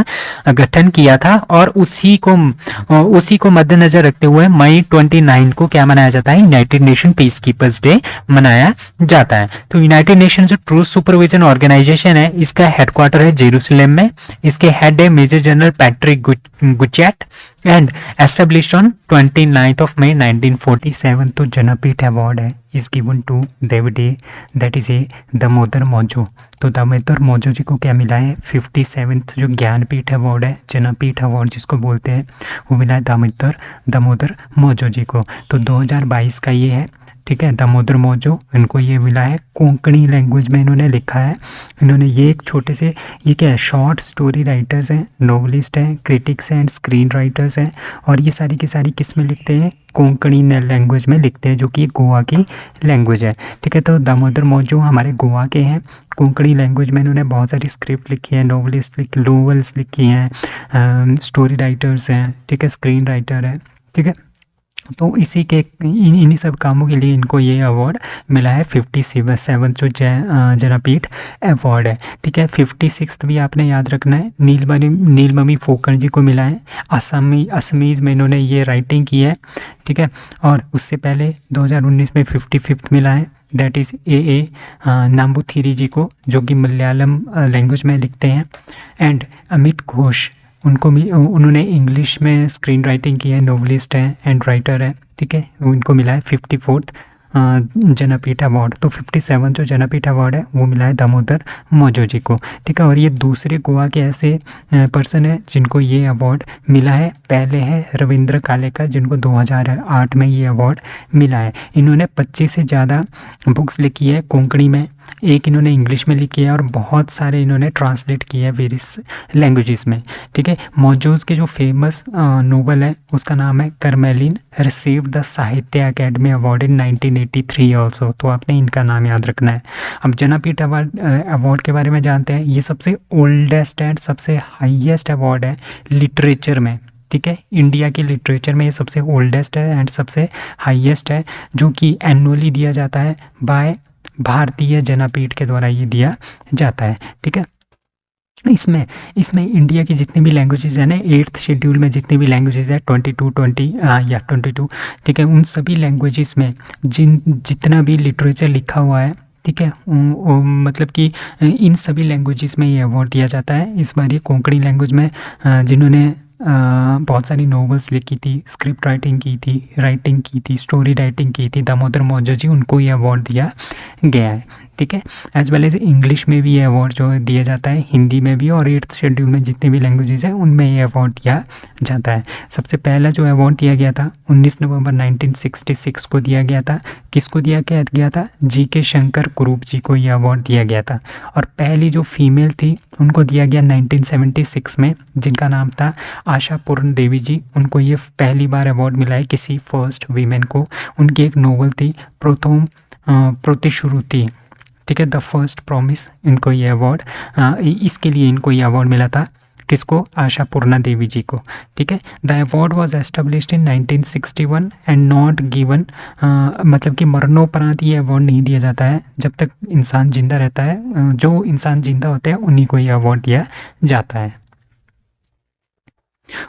गठन किया था और उसी को मद्देनजर रखते हुए मई 29 को क्या मनाया जाता है, United Nation peace keepers day मनाया जाता है। तो यूनाइटेड नेशन जो ट्रूथ सुपरविजन ऑर्गेनाइजेशन है इसका हेडक्वार्टर है जेरूसलम में। इसके हेड है major general Patrick Gauchat and established on 29th of May 1947। तो जनपीठ अवार्ड है इज गिवन टू देवडे that is A Damodar Mauzo. तो दामोदर मौजो जी को क्या मिला है, 57th जो ज्ञानपीठ अवार्ड है, जनपीठ अवार्ड जिसको बोलते हैं, वो मिला है दामोदर मौजो जी को। तो 2022 का ये है। ठीक है, दामोदर मौजो इनको ये मिला है, कोंकणी लैंग्वेज में इन्होंने लिखा है। इन्होंने ये एक छोटे से, ये क्या है, शॉर्ट स्टोरी राइटर्स हैं, नोवेलिस्ट हैं, क्रिटिक्स हैं एंड स्क्रीन राइटर्स हैं और ये सारी की सारी किस में लिखते हैं, कोंकणी लैंग्वेज में लिखते हैं जो कि गोवा की लैंग्वेज है। ठीक है, तो दामोदर मौजो हमारे गोवा के हैं। कोंकणी लैंग्वेज में इन्होंने बहुत सारी स्क्रिप्ट लिखी है, नोवेल्स लिखी हैं, स्टोरी राइटर्स हैं। ठीक है, स्क्रीन राइटर है। ठीक है, तो इसी के इन्हीं सब कामों के लिए इनको ये अवार्ड मिला है। 57 जो जनपीठ अवार्ड है। ठीक है, 56 भी आपने याद रखना है, नीलमणि फोकन जी को मिला है। असमीज में इन्होंने ये राइटिंग की है। ठीक है, और उससे पहले 2019 में 55 मिला है, दैट इज़ ए नाम्बुथिरी जी को, जो कि मलयालम लैंग्वेज में लिखते हैं। एंड अमित घोष, उन्होंने इंग्लिश में स्क्रीन राइटिंग की है, नोवेलिस्ट है एंड राइटर है। ठीक है, उनको मिला है 54th जनपीठ अवार्ड। तो 57 जो जनपीठ अवार्ड है वो मिला है दामोदर मौजो जी को। ठीक है, और ये दूसरे गोवा के ऐसे पर्सन है जिनको ये अवार्ड मिला है। पहले है रविंद्र कालेकर जिनको 2008 में ये अवार्ड मिला है। इन्होंने 25 से ज़्यादा बुक्स लिखी है कोंकणी में, एक इन्होंने इंग्लिश में लिखी है और बहुत सारे इन्होंने ट्रांसलेट किए हैं वेरियस लैंग्वेजेस में। ठीक है, मौजूज के जो फेमस नोवेल है उसका नाम है करमेलिन, रिसीव्ड द साहित्य अकेडमी अवार्ड इन 1983 ऑल्सो। तो आपने इनका नाम याद रखना है। अब जनपीठ अवार्ड के बारे में जानते हैं। ये सबसे ओल्डेस्ट एंड सबसे हाईएस्ट अवार्ड है लिटरेचर में। ठीक है, इंडिया के लिटरेचर में ये सबसे ओल्डेस्ट है एंड सबसे हाईएस्ट है, जो कि एनुअली दिया जाता है बाय भारतीय जनपीठ के द्वारा ये दिया जाता है। ठीक है, इसमें इंडिया की जितनी भी लैंग्वेजेस हैं ना, 8th शेड्यूल में जितनी भी लैंग्वेजेस है 22, ठीक है, उन सभी लैंग्वेजेस में जितना भी लिटरेचर लिखा हुआ है, ठीक है, मतलब कि इन सभी लैंग्वेजेस में ये अवार्ड दिया जाता है। इस बार ये कोंकणी लैंग्वेज में जिन्होंने बहुत सारी नॉवेल्स लिखी थी, स्क्रिप्ट राइटिंग की थी, स्टोरी राइटिंग की थी, दामोदर मौजो जी, उनको ये अवार्ड दिया गया है। ठीक है, एज वेल एज इंग्लिश में भी ये अवार्ड जो दिया जाता है, हिंदी में भी, और 8th शेड्यूल में जितने भी लैंग्वेजेस हैं उनमें ये अवार्ड दिया जाता है। सबसे पहला जो अवार्ड दिया गया था 19 नवंबर 1966 को दिया गया था। किसको दिया गया था? GK शंकर कुरूप जी को ये अवार्ड दिया गया था। और पहली जो फीमेल थी उनको दिया गया 1976 में, जिनका नाम था आशा पूर्ण देवी जी। उनको ये पहली बार अवार्ड मिला है किसी फर्स्ट वीमेन को। उनकी एक नोवेल थी प्रथम प्रतिश्रुति, ठीक है, द फर्स्ट प्रॉमिस। इनको ये अवार्ड इसके लिए इनको ये अवार्ड मिला था। किसको? आशा पूर्णा देवी जी को। ठीक है, the award was established in 1961 and not given, मतलब कि मरणोपरांत ये अवार्ड नहीं दिया जाता है। जब तक इंसान जिंदा रहता है, जो इंसान जिंदा होते हैं उन्हीं को ये अवार्ड दिया जाता है।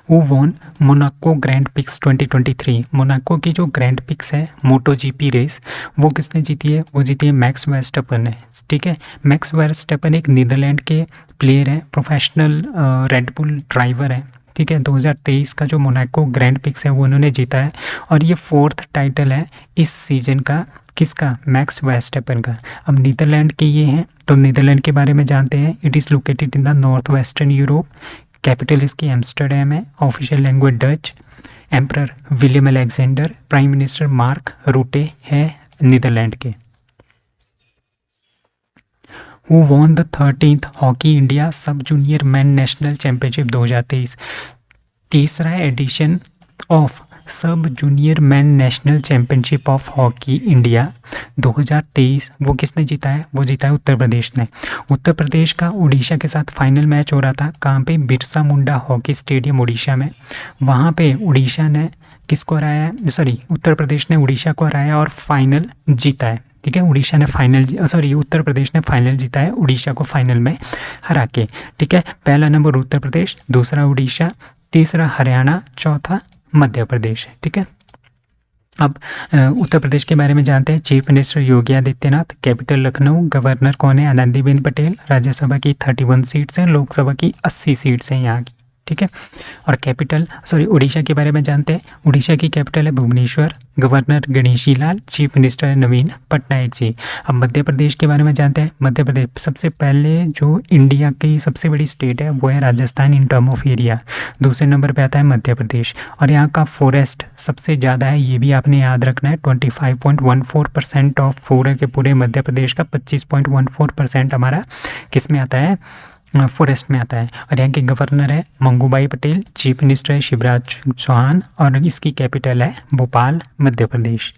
वो won Monaco grand prix 2023। Monaco की जो ग्रैंड पिक्स है मोटो GP रेस, वो किसने जीती है? वो जीती है मैक्स वर्स्टेपन ने। ठीक है, मैक्स वर्स्टेपन एक नीदरलैंड के प्लेयर हैं, प्रोफेशनल रेड बुल ड्राइवर है। ठीक है। 2023 का जो मोनाको ग्रैंड पिक्स है वो उन्होंने जीता है और ये 4th टाइटल है इस सीजन का, किसका, मैक्स वर्स्टेपन का। अब नीदरलैंड के ये हैं, तो नीदरलैंड के बारे में जानते हैं। It is located in the north western Europe, capital इसकी एम्स्टर्डम है, official language Dutch, emperor William Alexander, prime minister Mark Rutte है नीदरलैंड के। Who won the 13th hockey India sub junior man national championship 2023? तीसरा edition of sub junior man national championship of hockey India 2023 वो किसने जीता है? वो जीता है उत्तर प्रदेश ने। उत्तर प्रदेश का उड़ीसा के साथ फाइनल मैच हो रहा था, कहाँ पे? बिरसा मुंडा हॉकी स्टेडियम उड़ीसा में। वहाँ पे उड़ीसा ने किसको हराया, सॉरी उत्तर प्रदेश ने उड़ीसा को हराया और फाइनल जीता है, ठीक है। उड़ीसा ने फाइनल, सॉरी उत्तर प्रदेश ने फाइनल जीता है उड़ीसा को फाइनल में हरा के, ठीक है। पहला नंबर उत्तर प्रदेश, दूसरा उड़ीसा, तीसरा हरियाणा, चौथा मध्य प्रदेश, ठीक है। अब उत्तर प्रदेश के बारे में जानते हैं। Chief minister Yogi Adityanath, capital Lucknow, governor कौन है? आनंदीबेन पटेल। राज्यसभा की 31 सीट्स हैं, लोकसभा की 80 सीट्स हैं यहाँ की, ठीक है। और कैपिटल, सॉरी उड़ीसा के बारे में जानते हैं। उड़ीसा की कैपिटल है Bhubaneswar, governor Ganeshi Lal, chief minister है नवीन पटनायक जी। अब मध्य प्रदेश के बारे में जानते हैं। मध्य प्रदेश सबसे पहले जो इंडिया की सबसे बड़ी स्टेट है वो है Rajasthan in term of area, दूसरे नंबर पे आता है मध्य प्रदेश। और यहाँ का फॉरेस्ट सबसे ज़्यादा है, ये भी आपने याद रखना है। 25.14% ऑफ पूरे के पूरे मध्य प्रदेश का 25.14% हमारा किस में आता है? फॉरेस्ट में आता है। और यहाँ के गवर्नर है मंगूभाई पटेल, चीफ मिनिस्टर है शिवराज चौहान और इसकी कैपिटल है भोपाल, मध्य प्रदेश।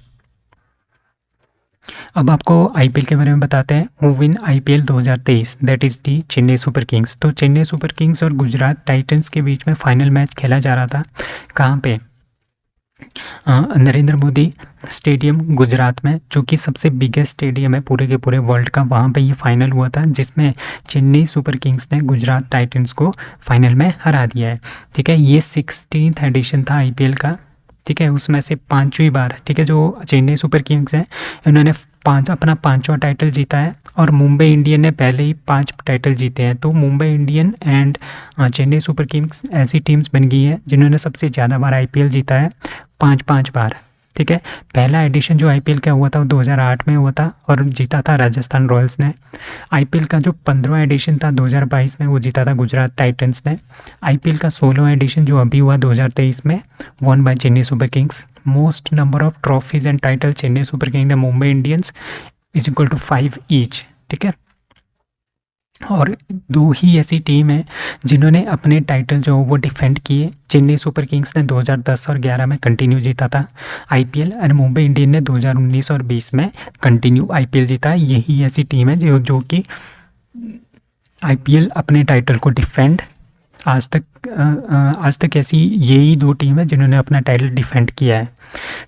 अब आपको आईपीएल के बारे में बताते हैं। Who win IPL 2023? That is the Chennai Super Kings. तो चेन्नई सुपर किंग्स और गुजरात टाइटंस के बीच में फाइनल मैच खेला जा रहा था, कहाँ पे? नरेंद्र मोदी स्टेडियम गुजरात में, जो कि सबसे बिगेस्ट स्टेडियम है पूरे के पूरे वर्ल्ड का। वहाँ पे ये फाइनल हुआ था जिसमें चेन्नई सुपर किंग्स ने गुजरात टाइटंस को फाइनल में हरा दिया है, ठीक है। ये 16th एडिशन था आईपीएल का, ठीक है। उसमें से 5वीं बार, ठीक है, जो चेन्नई सुपर किंग्स हैं इन्होंने अपना 5वां टाइटल जीता है और मुंबई इंडियन ने पहले ही 5 टाइटल जीते हैं। तो Mumbai Indian and Chennai Super Kings ऐसी टीम्स बन गई है जिन्होंने सबसे ज़्यादा बार आईपीएल जीता है, 5 बार, ठीक है। पहला एडिशन जो आईपीएल का हुआ था वो 2008 में हुआ था और जीता था राजस्थान रॉयल्स ने। आईपीएल का जो 15वां एडिशन था 2022 में वो जीता था गुजरात टाइटंस ने। आईपीएल का 16वां एडिशन जो अभी हुआ 2023 में, won by Chennai Super Kings. Most number of trophies and title Chennai Super Kings ने Mumbai Indians is equal to 5 each, ठीक है। और 2 ही ऐसी टीम है जिन्होंने अपने टाइटल जो वो डिफेंड किए। चेन्नई सुपर किंग्स ने 2010 और 11 में कंटिन्यू जीता था आईपीएल और मुंबई इंडियन ने 2019 और 20 में कंटिन्यू आईपीएल जीता है। यही ऐसी टीम है जो कि आईपीएल अपने टाइटल को डिफेंड आज तक ऐसी यही 2 टीम है जिन्होंने अपना टाइटल डिफेंड किया है,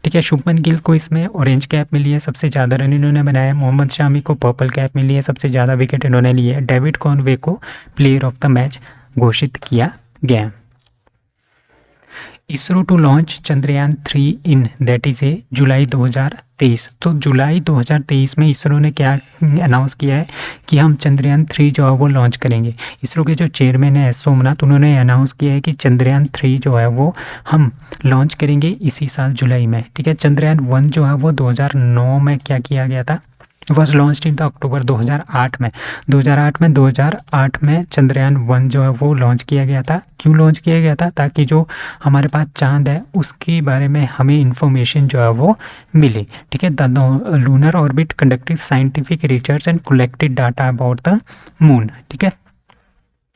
ठीक है। शुभमन गिल को इसमें ऑरेंज कैप मिली है, सबसे ज़्यादा रन इन्होंने बनाया है। मोहम्मद शामी को पर्पल कैप मिली है, सबसे ज़्यादा विकेट इन्होंने लिए है। डेविड कॉनवे को प्लेयर ऑफ द मैच घोषित किया गया। ISRO to launch Chandrayaan 3 in that is a July 2023। तो जुलाई 2023 में इसरो ने क्या अनाउंस किया है कि हम चंद्रयान 3 जो है वो लॉन्च करेंगे। इसरो के जो चेयरमैन है एस सोमनाथ, उन्होंने अनाउंस किया है कि चंद्रयान 3 जो है वो हम लॉन्च करेंगे इसी साल जुलाई में, ठीक है। चंद्रयान 1 जो है वो 2009 में क्या किया गया था, was launch in the October 2008 में चंद्रयान 1 जो है वो लॉन्च किया गया था। क्यों लॉन्च किया गया था? ताकि जो हमारे पास चांद है उसके बारे में हमें इंफॉर्मेशन जो है वो मिले, ठीक है। The lunar orbit conducted scientific research and collected data about the moon, ठीक है।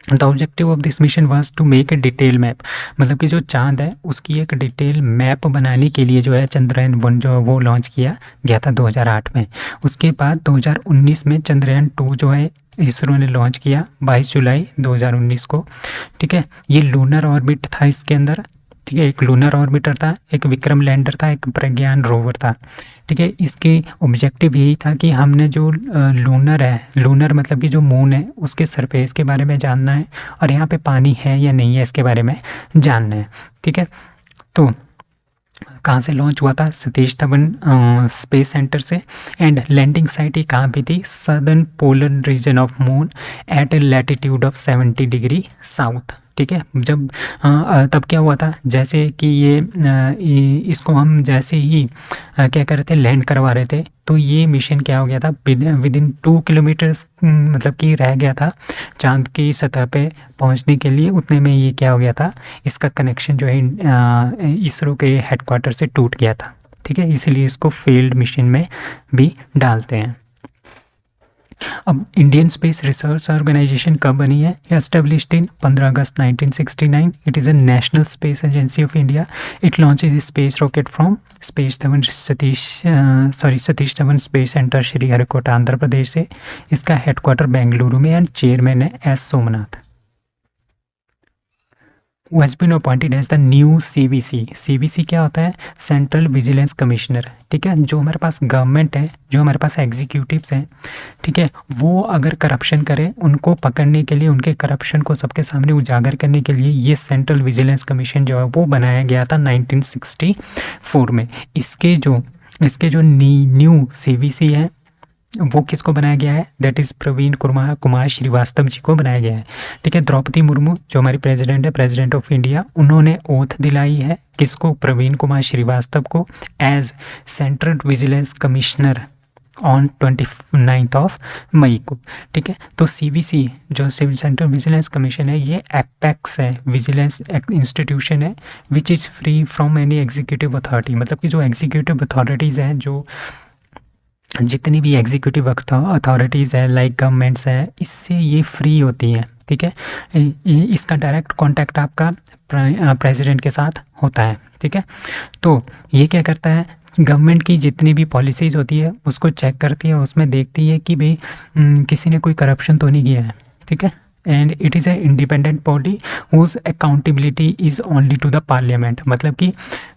The objective of this mission was to make a detail map, मतलब कि जो चांद है उसकी एक डिटेल मैप बनाने के लिए जो है चंद्रयान 1 जो है वो लॉन्च किया गया था 2008 में। उसके बाद 2019 में चंद्रयान 2 जो है इसरो ने लॉन्च किया 22 जुलाई 2019 को, ठीक है। ये लूनर ऑर्बिट था इसके अंदर, ठीक है। एक लूनर ऑर्बिटर था, एक विक्रम लैंडर था, एक प्रज्ञान रोवर था, ठीक है। इसके ऑब्जेक्टिव यही था कि हमने जो लूनर है, लूनर मतलब कि जो मून है उसके सरफेस के बारे में जानना है और यहाँ पे पानी है या नहीं है इसके बारे में जानना है, ठीक है। तो कहाँ से लॉन्च हुआ था? सतीश धवन स्पेस सेंटर से। एंड लैंडिंग साइट ही कहाँ पे थी? Southern polar region of moon at a latitude of 70 degree south, ठीक है। जब तब क्या हुआ था, जैसे कि इसको हम जैसे ही क्या कर रहे थे, लैंड करवा रहे थे, तो ये मिशन क्या हो गया था, विद इन 2 किलोमीटर्स मतलब कि रह गया था चांद की सतह पे पहुंचने के लिए। उतने में ये क्या हो गया था, इसका कनेक्शन जो है इसरो के हेडक्वार्टर से टूट गया था। ठीक है, इसीलिए इसको फील्ड मिशन में भी डालते हैं। अब इंडियन स्पेस रिसर्च ऑर्गेनाइजेशन कब बनी है? Established in 15 August 1969। It is a national space agency of India. It launches space rocket from Satish Dhawan space centre Sriharikota Andhra Pradesh से। इसका हेडक्वार्टर बेंगलुरु में एंड चेयरमैन है S Somanath. who has been appointed as the new CVC। CVC क्या होता है? Central vigilance commissioner. ठीक है, जो हमारे पास गवर्नमेंट है, जो हमारे पास एग्जीक्यूटिव्स हैं, ठीक है, वो अगर करप्शन करें, उनको पकड़ने के लिए, उनके करप्शन को सबके सामने उजागर करने के लिए ये सेंट्रल विजिलेंस कमीशन जो है वो बनाया गया था 1964 में। इसके जो न्यू CVC है वो किसको बनाया गया है? दैट इज़ प्रवीण कुमार श्रीवास्तव जी को बनाया गया है। ठीक है, द्रौपदी मुर्मू जो हमारी प्रेसिडेंट है, प्रेसिडेंट ऑफ इंडिया, उन्होंने ओथ दिलाई है किसको? प्रवीण कुमार श्रीवास्तव को as central vigilance commissioner on 29 May को। ठीक है, तो CVC जो सेंट्रल विजिलेंस कमीशन है, ये एपेक्स है, विजिलेंस इंस्टीट्यूशन है, which is free from any executive authority. मतलब कि जो एग्जीक्यूटिव अथॉरिटीज़ हैं, जो जितनी भी एग्जीक्यूटिव अथॉरिटीज़ है, लाइक गवर्नमेंट्स है, इससे ये फ्री होती हैं। ठीक है, इसका डायरेक्ट कांटेक्ट आपका प्रेसिडेंट के साथ होता है। ठीक है, तो ये क्या करता है, गवर्नमेंट की जितनी भी पॉलिसीज़ होती है उसको चेक करती है, उसमें देखती है कि भाई किसी ने कोई करप्शन तो नहीं किया है। ठीक है, and it is a independent body whose accountability is only to the parliament. मतलब कि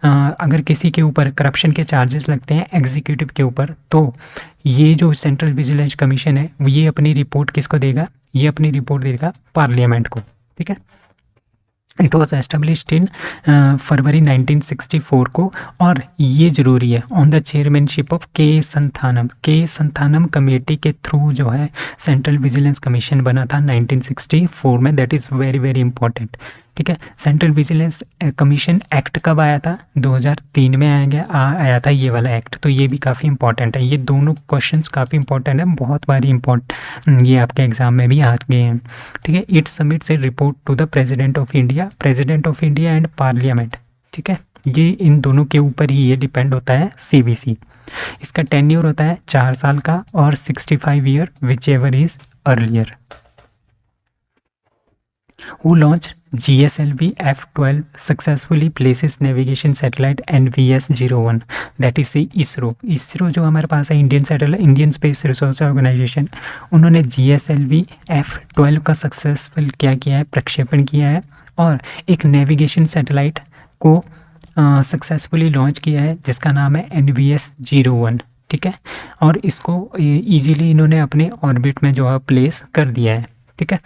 अगर किसी के ऊपर करप्शन के चार्जेस लगते हैं एग्जीक्यूटिव के ऊपर, तो ये जो सेंट्रल विजिलेंस कमीशन है ये अपनी रिपोर्ट किसको देगा? ये अपनी रिपोर्ट देगा पार्लियामेंट को। ठीक है, इट वॉज एस्टेब्लिश्ड इन फरवरी 1964 को, और ये ज़रूरी है, ऑन द चेयरमैनशिप ऑफ के संथानम कमेटी के थ्रू जो है सेंट्रल विजिलेंस कमीशन बना था 1964 में। That is very very important. ठीक है, सेंट्रल विजिलेंस कमीशन एक्ट कब आया था? 2003 में आया था ये वाला एक्ट। तो ये भी काफ़ी इंपॉर्टेंट है, ये दोनों क्वेश्चंस काफ़ी इंपॉर्टेंट है, बहुत बारी ये आपके एग्जाम में भी आ गए हैं। ठीक है, it submits a report to the president of India and parliament. ठीक है, ये इन दोनों के ऊपर ही ये डिपेंड होता है CVC। इसका टेन्योर होता है 4 साल का और 65 year which ever is earlier. Who launched GSLV F-12 successfully places navigation satellite NVS-01, that is ISRO जो हमारे पास है इंडियन स्पेस रिसर्च ऑर्गेनाइजेशन, उन्होंने GSLV F-12 का सक्सेसफुल क्या किया है? प्रक्षेपण किया है, और एक नेविगेशन सैटेलाइट को सक्सेसफुली लॉन्च किया है जिसका नाम है NVS-01। ठीक है, और इसको ईजीली इन्होंने अपने ऑर्बिट में जो है प्लेस कर दिया है। ठीक है,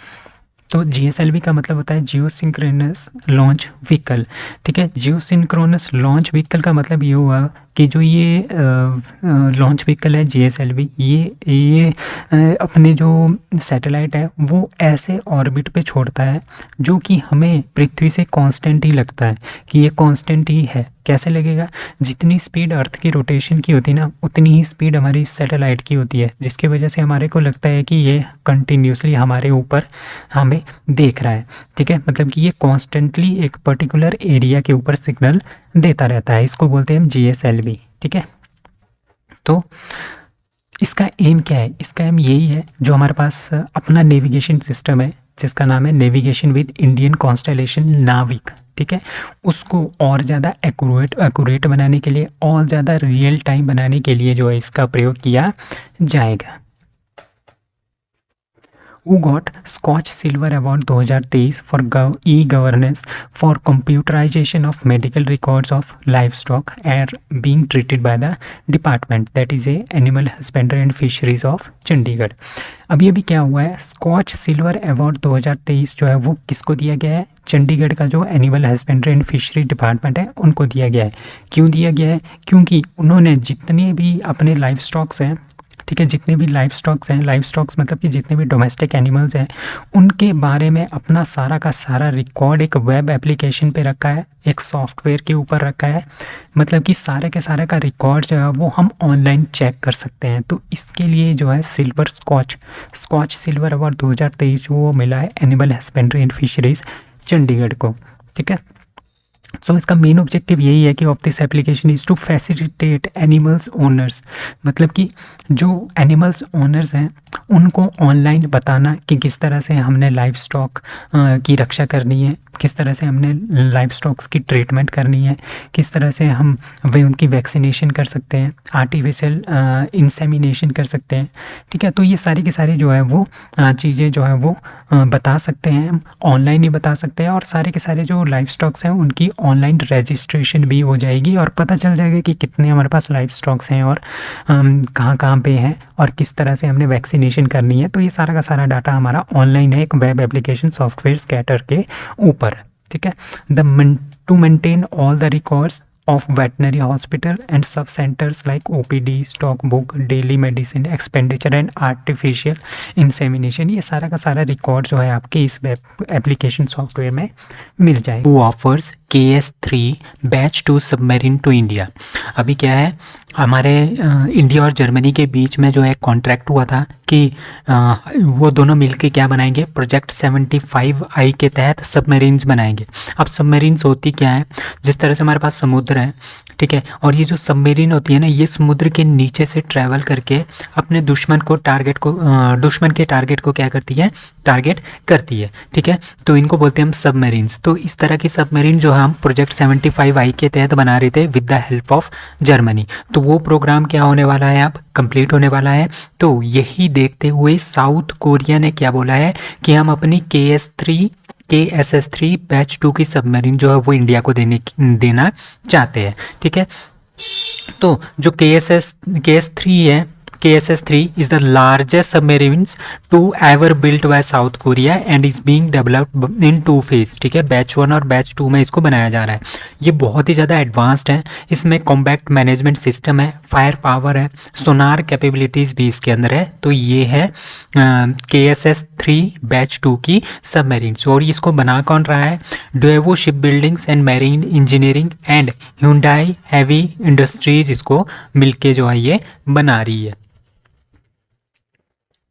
तो GSLV का मतलब होता है जियो सिंक्रोनस लॉन्च व्हीकल। ठीक है, जियो सिंक्रोनस लॉन्च व्हीकल का मतलब ये हुआ कि जो ये लॉन्च व्हीकल है GSLV, ये अपने जो सैटेलाइट है वो ऐसे ऑर्बिट पे छोड़ता है जो कि हमें पृथ्वी से कांस्टेंट ही लगता है कि ये कांस्टेंट ही है। कैसे लगेगा? जितनी स्पीड अर्थ की रोटेशन की होती है ना, उतनी ही स्पीड हमारी सैटेलाइट की होती है, जिसकी वजह से हमारे को लगता है कि ये कंटिन्यूसली हमारे ऊपर हमें देख रहा है। ठीक है, मतलब कि ये कॉन्स्टेंटली एक पर्टिकुलर एरिया के ऊपर सिग्नल देता रहता है, इसको बोलते हैं हम GSLV। ठीक है, तो इसका एम क्या है? इसका एम यही है, जो हमारे पास अपना नेविगेशन सिस्टम है जिसका नाम है नेविगेशन विद इंडियन कॉन्स्टेलेशन नाविक। ठीक है, उसको और ज़्यादा एक्यूरेट बनाने के लिए, और ज़्यादा रियल टाइम बनाने के लिए जो है इसका प्रयोग किया जाएगा। Who got Scotch Silver Award 2023 for e-governance for computerization of medical records of livestock are being treated by the department, that is a Animal Husbandry and Fisheries of Chandigarh. अभी क्या हुआ है, स्कॉच सिल्वर अवार्ड 2023 जो है वो किसको दिया गया है? चंडीगढ़ का जो animal husbandry and fishery department है उनको दिया गया है। क्यों दिया गया है? क्योंकि उन्होंने जितने भी अपने लाइव स्टॉक्स हैं, ठीक है, जितने भी लाइव स्टॉक्स हैं, लाइव स्टॉक्स मतलब कि जितने भी डोमेस्टिक एनिमल्स हैं उनके बारे में अपना सारा का सारा रिकॉर्ड एक वेब एप्लीकेशन पे रखा है, एक सॉफ्टवेयर के ऊपर रखा है। मतलब कि सारे के सारे का रिकॉर्ड जो है वो हम ऑनलाइन चेक कर सकते हैं। तो इसके लिए जो है सिल्वर स्कॉच सिल्वर अवार्ड 2023 जो वो मिला है animal husbandry and fisheries Chandigarh को। ठीक है, सो इसका मेन ऑब्जेक्टिव यही है कि of this application is to facilitate animals owners, मतलब कि जो एनिमल्स ओनर्स हैं उनको ऑनलाइन बताना कि किस तरह से हमने लाइव स्टॉक की रक्षा करनी है, किस तरह से हमने लाइव स्टॉक्स की ट्रीटमेंट करनी है, किस तरह से हम वे उनकी वैक्सीनेशन कर सकते हैं, आर्टिफिशियल इंसेमिनेशन कर सकते हैं। ठीक है, तो ये सारी की सारी जो है वो चीज़ें जो है वो बता सकते हैं, हम ऑनलाइन ही बता सकते हैं। और सारे के सारे जो लाइव स्टॉक्स हैं उनकी ऑनलाइन रजिस्ट्रेशन भी हो जाएगी और पता चल जाएगा कि कितने हमारे पास लाइव स्टॉक्स हैं और कहाँ कहाँ पे हैं और किस तरह से हमने वैक्सीनेशन करनी है। तो ये सारा का सारा डाटा हमारा ऑनलाइन है एक वेब एप्लीकेशन सॉफ्टवेयर स्कैटर के ऊपर। ठीक है, to maintain all the records of veterinary hospital and sub centers like OPD, stock book, daily medicine expenditure and artificial insemination, ये सारा का सारा रिकॉर्ड जो है आपके इस वेब एप्लीकेशन सॉफ्टवेयर में मिल जाए। Who offers KS3 batch 2 submarine to India. अभी क्या है, हमारे इंडिया और जर्मनी के बीच में जो है कॉन्ट्रैक्ट हुआ था कि वो दोनों मिलके क्या बनाएंगे, प्रोजेक्ट 75I के तहत सबमरीन्स बनाएंगे। अब सबमरीन्स होती क्या है, जिस तरह से हमारे पास समुद्र है, ठीक है, और ये जो सबमरीन होती है ना, ये समुद्र के नीचे से ट्रैवल करके अपने दुश्मन के टारगेट को क्या करती है, टारगेट करती है। ठीक है, तो इनको बोलते हैं हम सबमरीन्स। तो इस तरह की सबमरीन जो हम प्रोजेक्ट 75I के तहत बना रहे थे with the help of Germany, तो वो प्रोग्राम क्या होने वाला है, अब कंप्लीट होने वाला है। तो यही देखते हुए साउथ कोरिया ने क्या बोला है कि हम अपनी KSS3 बैच 2 की सबमरीन जो है वो इंडिया को देना चाहते हैं। ठीक है, तो जो KSS3 is the largest submarines to ever built by South Korea and is being developed in 2 phase। ठीक है, बैच 1 और बैच 2 में इसको बनाया जा रहा है। ये बहुत ही ज़्यादा एडवांस्ड है, इसमें कॉम्बैक्ट मैनेजमेंट सिस्टम है, फायर पावर है, सोनार कैपेबिलिटीज़ भी इसके अंदर है। तो ये है KSS3 बैच 2 की सबमरीन्स। और इसको बना कौन रहा है, Daewoo ship buildings and marine engineering and Hyundai heavy industries इसको मिलके जो है ये बना रही है।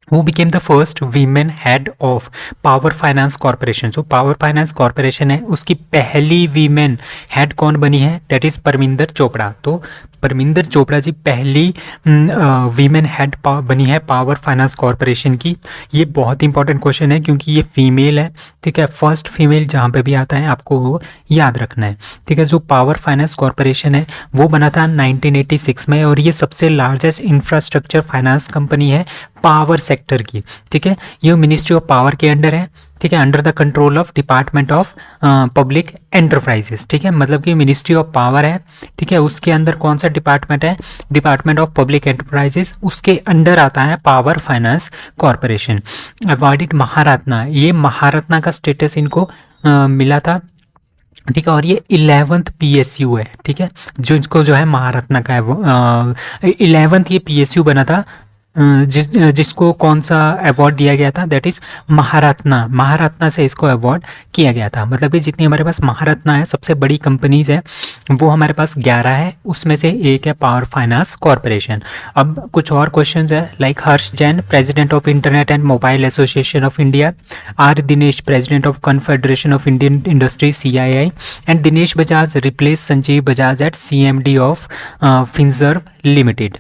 Who became the first women head of power finance corporation. जो पावर फाइनेंस कॉरपोरेशन है उसकी पहली वीमेन हेड कौन बनी है, दैट इज परमिंदर चोपड़ा। तो परमिंदर चोपड़ा जी पहली वीमेन हेड बनी है पावर फाइनेंस कॉरपोरेशन की। ये बहुत इंपॉर्टेंट क्वेश्चन है क्योंकि ये फीमेल है। ठीक है, फर्स्ट फीमेल जहाँ पे भी आता है आपको वो याद रखना है। ठीक है, जो पावर फाइनेंस कॉरपोरेशन है वो बना था 1986 में और ये सबसे लार्जेस्ट इंफ्रास्ट्रक्चर फाइनेंस कंपनी है पावर सेक्टर की। ठीक है, ये मिनिस्ट्री ऑफ पावर के अंडर है। ठीक है, under the control of department of public enterprises. ठीक है, मतलब कि मिनिस्ट्री ऑफ पावर है। ठीक है, उसके अंदर कौन सा डिपार्टमेंट है, डिपार्टमेंट ऑफ पब्लिक एंटरप्राइजेस, उसके अंडर आता है power finance corporation. Awarded Maharatna, ये महारत्ना का स्टेटस इनको मिला था। ठीक है, और ये 11th PSU है। ठीक है, जो इसको जो है महारत्ना का है वो 11th ये PSU बना था जिसको कौन सा अवार्ड दिया गया था, दैट इज़ महारत्ना से इसको अवार्ड किया गया था। मतलब कि जितनी हमारे पास महारत्ना है, सबसे बड़ी कंपनीज है वो हमारे पास 11 है, उसमें से एक है पावर फाइनेंस कॉरपोरेशन। अब कुछ और क्वेश्चंस है, like Harsh Jain president of internet and mobile association of India, R Dinesh president of confederation of Indian industry CII, and Dinesh Bajaj replace Sanjeev Bajaj at CMD of Finserv limited.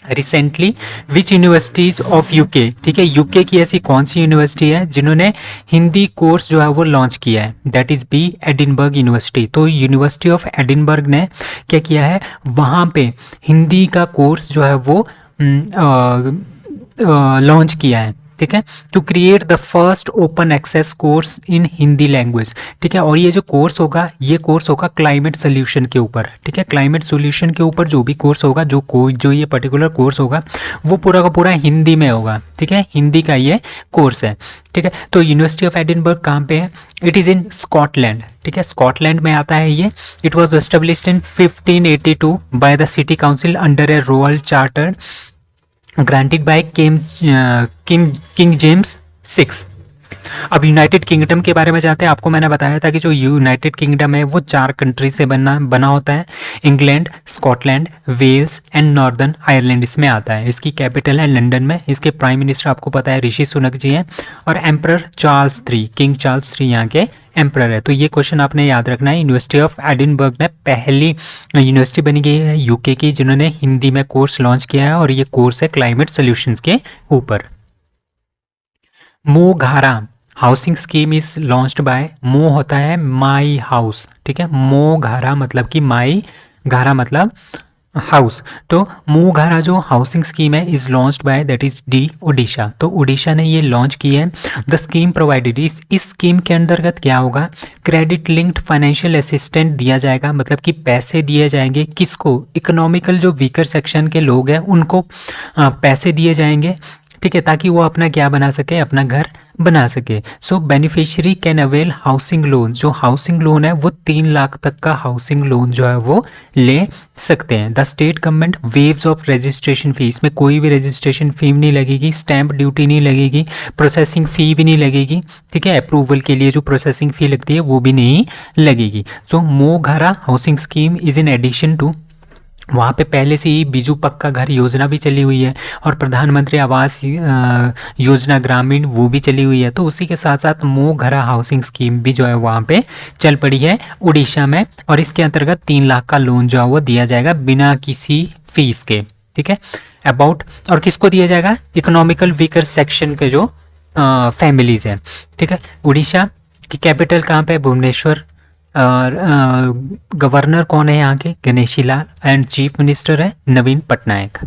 Recently which universities of UK. ठीक है, UK की ऐसी कौन सी university है जिन्होंने Hindi course जो है वो लॉन्च किया है, that is B Edinburgh university. तो यूनिवर्सिटी ऑफ एडिनबर्ग ने क्या किया है, वहाँ पे हिंदी का कोर्स जो है वो लॉन्च किया है। ठीक है, to create the first open access course in Hindi language. ठीक है, और ये जो कोर्स होगा ये कोर्स होगा क्लाइमेट सोल्यूशन के ऊपर। ठीक है, क्लाइमेट सोल्यूशन के ऊपर जो भी कोर्स होगा, जो ये पर्टिकुलर कोर्स होगा वो पूरा का पूरा हिंदी में होगा। ठीक है, हिंदी का ये कोर्स है। ठीक है, तो यूनिवर्सिटी ऑफ एडिनबर्ग कहाँ पे है, इट इज़ इन स्कॉटलैंड। ठीक है, स्कॉटलैंड में आता है ये। It was established in 1582 by the city council under A royal charter granted by king James six. अब यूनाइटेड किंगडम के बारे में जानते हैं। आपको मैंने बताया था कि जो यूनाइटेड किंगडम है वो 4 कंट्री से बना होता है। England, Scotland, Wales and Northern Ireland इसमें आता है। इसकी कैपिटल है लंदन में। इसके प्राइम मिनिस्टर आपको पता है ऋषि सुनक जी हैं, और emperor Charles III, king Charles III यहाँ के एम्परर है। तो ये क्वेश्चन आपने याद रखना है। यूनिवर्सिटी ऑफ एडिनबर्ग में पहली यूनिवर्सिटी बनी गई है यूके की जिन्होंने हिंदी में कोर्स लॉन्च किया है, और ये कोर्स है क्लाइमेट सोल्यूशंस के ऊपर। Moghara housing scheme is launched by, Mo होता है माई हाउस, ठीक है। मोघारा मतलब कि माई, घारा मतलब हाउस। तो मोघारा जो हाउसिंग स्कीम है is launched by that is D Odisha. तो ओडिशा ने ये लॉन्च की है। द स्कीम प्रोवाइडेड, इस स्कीम के अंतर्गत क्या होगा, क्रेडिट लिंक्ड फाइनेंशियल असिस्टेंट दिया जाएगा, मतलब कि पैसे दिए जाएंगे किसको, इकोनॉमिकल जो वीकर सेक्शन के लोग हैं उनको पैसे दिए जाएंगे, ठीक है, ताकि वो अपना क्या बना सके, अपना घर बना सके। So beneficiary can avail housing loan, जो हाउसिंग लोन है वो 3 लाख तक का हाउसिंग लोन जो है वो ले सकते हैं। The state government waves of registration fee, इसमें कोई भी रजिस्ट्रेशन फी नहीं लगेगी, स्टैंप ड्यूटी नहीं लगेगी, प्रोसेसिंग फ़ी भी नहीं लगेगी, ठीक है। अप्रूवल के लिए जो प्रोसेसिंग फ़ी लगती है वो भी नहीं लगेगी। So Moghara housing scheme is in addition to, वहाँ पे पहले से ही बीजू पक्का घर योजना भी चली हुई है, और प्रधानमंत्री आवास योजना ग्रामीण वो भी चली हुई है। तो उसी के साथ साथ मोघरा हाउसिंग स्कीम भी जो है वहाँ पे चल पड़ी है उड़ीसा में, और इसके अंतर्गत 3 लाख का लोन जो है वो दिया जाएगा बिना किसी फीस के, ठीक है। अबाउट, और किसको दिया जाएगा, इकोनॉमिकल वीकर सेक्शन के जो फैमिलीज हैं, ठीक है। उड़ीसा की कैपिटल कहाँ पे, भुवनेश्वर, और गवर्नर कौन है यहाँ के, Ganeshi Lal, and chief minister है Naveen Patnaik.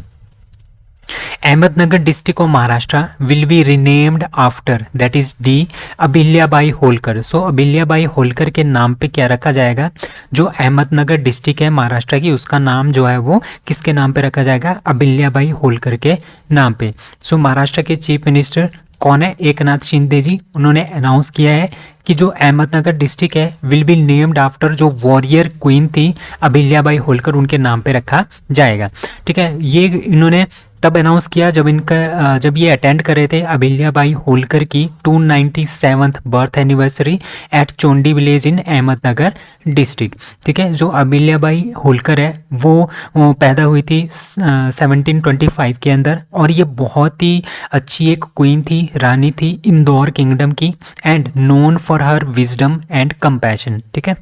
Ahmednagar district of Maharashtra will be renamed after that is D Ahilyabai Holkar. सो अहिल्याबाई होलकर के नाम पे क्या रखा जाएगा, जो अहमदनगर डिस्ट्रिक्ट है महाराष्ट्र की उसका नाम जो है वो किसके नाम पे रखा जाएगा, अहिल्याबाई होलकर के नाम पे। सो महाराष्ट्र के चीफ मिनिस्टर कौन है, एकनाथ शिंदे जी, उन्होंने अनाउंस किया है कि जो अहमदनगर डिस्ट्रिक्ट है विल बी नेम्ड आफ्टर जो वॉरियर क्वीन थी अहिल्याबाई होलकर, उनके नाम पे रखा जाएगा, ठीक है। ये इन्होंने तब अनाउंस किया जब ये अटेंड कर रहे थे अहिल्याबाई होलकर की 297th birth anniversary at Chondi village in Ahmednagar district, ठीक है। जो अहिल्याबाई होलकर है वो पैदा हुई थी 1725 के अंदर, और ये बहुत ही अच्छी एक क्वीन थी, रानी थी इंदौर किंगडम की, and known for her wisdom and compassion, ठीक है।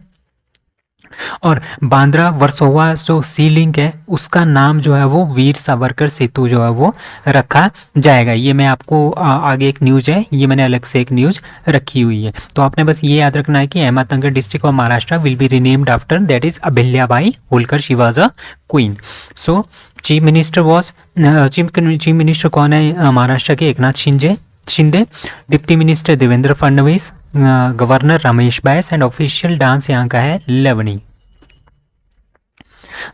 और बांद्रा वर्सोवा जो सी लिंक है उसका नाम जो है वो वीर सावरकर सेतु जो है वो रखा जाएगा। ये मैं आपको आगे एक न्यूज़ है, ये मैंने अलग से एक न्यूज़ रखी हुई है। तो आपने बस ये याद रखना है कि Ahmednagar district of Maharashtra will be renamed after that is Ahilyabai Holkar, she was a queen. So chief minister was, chief minister कौन है महाराष्ट्र के, Eknath Shinde, deputy minister Devendra Fadnavis, governor Ramesh Bais, and official dance यहाँ का है लवनी।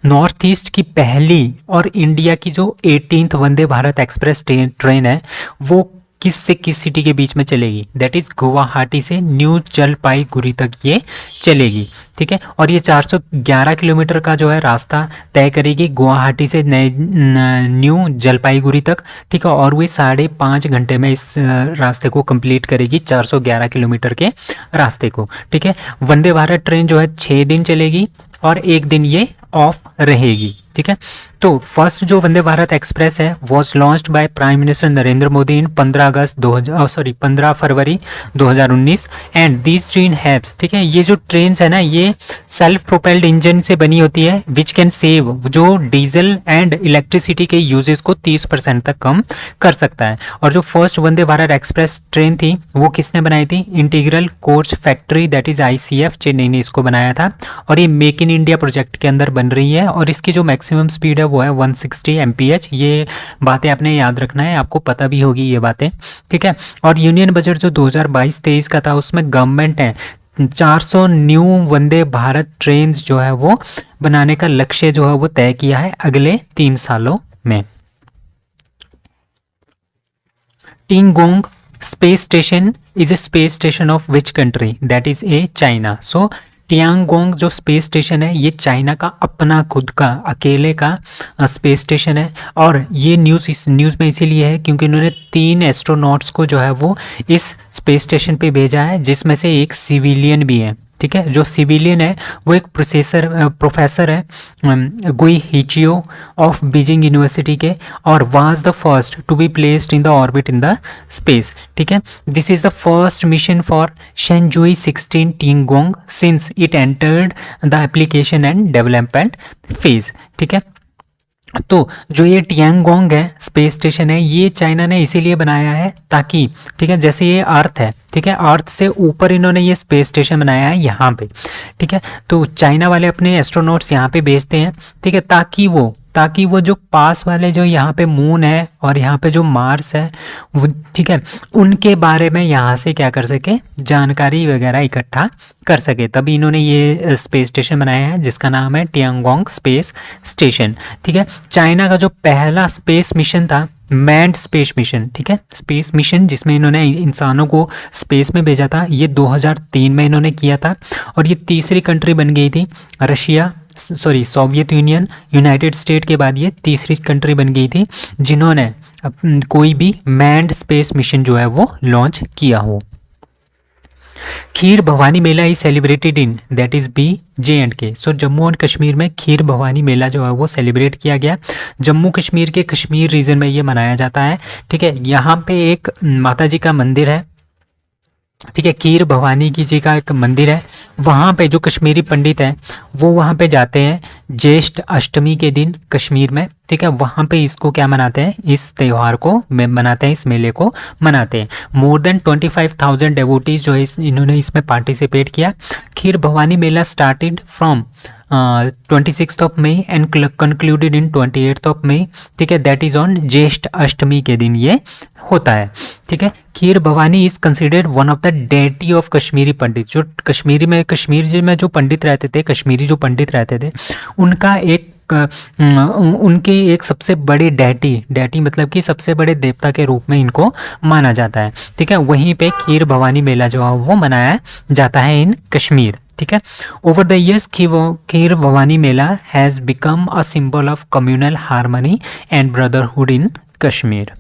नॉर्थ ईस्ट की पहली और इंडिया की जो 18th Vande Bharat express train है वो किस से किस सिटी के बीच में चलेगी, दैट इज गुवाहाटी से न्यू जलपाईगुड़ी तक ये चलेगी, ठीक है। और ये 411 किलोमीटर का जो है रास्ता तय करेगी गुवाहाटी से न्यू जलपाईगुड़ी तक, ठीक है। और वे 5.5 घंटे में इस रास्ते को कंप्लीट करेगी, 411 किलोमीटर के रास्ते को, ठीक है। वंदे भारत ट्रेन जो है 6 दिन चलेगी और 1 दिन ये ऑफ रहेगी, ठीक है। तो फर्स्ट जो वंदे भारत एक्सप्रेस है was launched by prime minister Narendra Modi in 15 February 2019 and this train haves, ठीक है। ये जो ट्रेन है ना ये सेल्फ प्रोपेल्ड इंजन से बनी होती है विच कैन सेव, जो डीजल एंड इलेक्ट्रिसिटी के यूजेस को 30% तक कम कर सकता है। और जो first Vande Bharat express train थी वो किसने बनाई थी, integral coach factory that is ICF Chennai ने इसको बनाया था, और ये मेक इन इंडिया प्रोजेक्ट के अंदर बन रही है, और इसकी जो मैक्सिमम स्पीड है वो है 160 mph। ये बातें आपने याद रखना है, आपको पता भी होगी ये बातें, ठीक है। और यूनियन बजट जो 2022-23 का था उसमें गवर्नमेंट है 400 न्यू वंदे भारत ट्रेन जो है वो बनाने का लक्ष्य जो है वो तय किया है अगले 3 सालों में। Tiangong space station is a space station of which country, that is a China. सो टियांगोंग जो स्पेस स्टेशन है ये चाइना का अपना खुद का अकेले का स्पेस स्टेशन है। और ये न्यूज़ इस न्यूज़ में इसीलिए है क्योंकि इन्होंने 3 एस्ट्रोनॉट्स को जो है वो इस स्पेस स्टेशन पे भेजा है, जिसमें से एक सिविलियन भी है। ठीक है, जो सिविलियन है वो एक प्रोफेसर है गुई हिचियो ऑफ बीजिंग यूनिवर्सिटी के, और was the first to be placed in the orbit in the space. ठीक है, this is the first mission for Shenzhou 16 Tiangong since it entered the application and development phase. ठीक है, तो जो ये Tiangong है स्पेस स्टेशन है, ये चाइना ने इसीलिए बनाया है ताकि, ठीक है, जैसे ये अर्थ है, ठीक है, अर्थ से ऊपर इन्होंने ये स्पेस स्टेशन बनाया है यहाँ पे। ठीक है, तो चाइना वाले अपने एस्ट्रोनॉट्स यहाँ पे भेजते हैं, ठीक है, ताकि वो जो पास वाले जो यहाँ पे मून है और यहाँ पे जो मार्स है वो, ठीक है, उनके बारे में यहाँ से क्या कर सके, जानकारी वगैरह इकट्ठा कर सके। तभी इन्होंने ये स्पेस स्टेशन बनाया है जिसका नाम है टियांगोंग स्पेस स्टेशन। ठीक है, चाइना का जो पहला स्पेस मिशन था मैन्ड स्पेस मिशन, ठीक है, स्पेस मिशन जिसमें इन्होंने इंसानों को स्पेस में भेजा था, ये 2003 में इन्होंने किया था। और ये तीसरी कंट्री बन गई थी सोवियत यूनियन, यूनाइटेड स्टेट के बाद ये तीसरी कंट्री बन गई थी जिन्होंने कोई भी मैन्ड स्पेस मिशन जो है वो लॉन्च किया हो। Kheer Bhawani Mela is celebrated in that is BJ&K। सो जम्मू एंड कश्मीर में खीर भवानी मेला जो है वो सेलिब्रेट किया गया। जम्मू कश्मीर के कश्मीर रीजन में ये मनाया जाता है। ठीक है, यहाँ पे एक माता जी का मंदिर है, ठीक है, खीर भवानी की जी का एक मंदिर है। वहाँ पे जो कश्मीरी पंडित हैं वो वहाँ पे जाते हैं ज्येष्ठ अष्टमी के दिन कश्मीर में। ठीक है, वहाँ पे इसको क्या मनाते हैं, इस त्यौहार को मनाते हैं, इस मेले को मनाते हैं। मोर देन 25,000 डेवोटीज जो है इन्होंने इसमें पार्टिसिपेट किया। Kheer Bhawani Mela started from 26th of May and concluded in 28th of May। ठीक है, दैट इज ऑन ज्येष्ठ अष्टमी के दिन ये होता है। ठीक है, Kheer Bhawani is considered one of the deity of Kashmiri Pandit. जो कश्मीर में जो पंडित रहते थे, कश्मीरी जो पंडित रहते थे, उनके एक सबसे बड़े डेटी मतलब कि सबसे बड़े देवता के रूप में इनको माना जाता है। ठीक है, वहीं पे खीर भवानी मेला जो है वो मनाया जाता है इन कश्मीर। ठीक है, over the years kheer Bhawani Mela has become a symbol of communal harmony and brotherhood in Kashmir.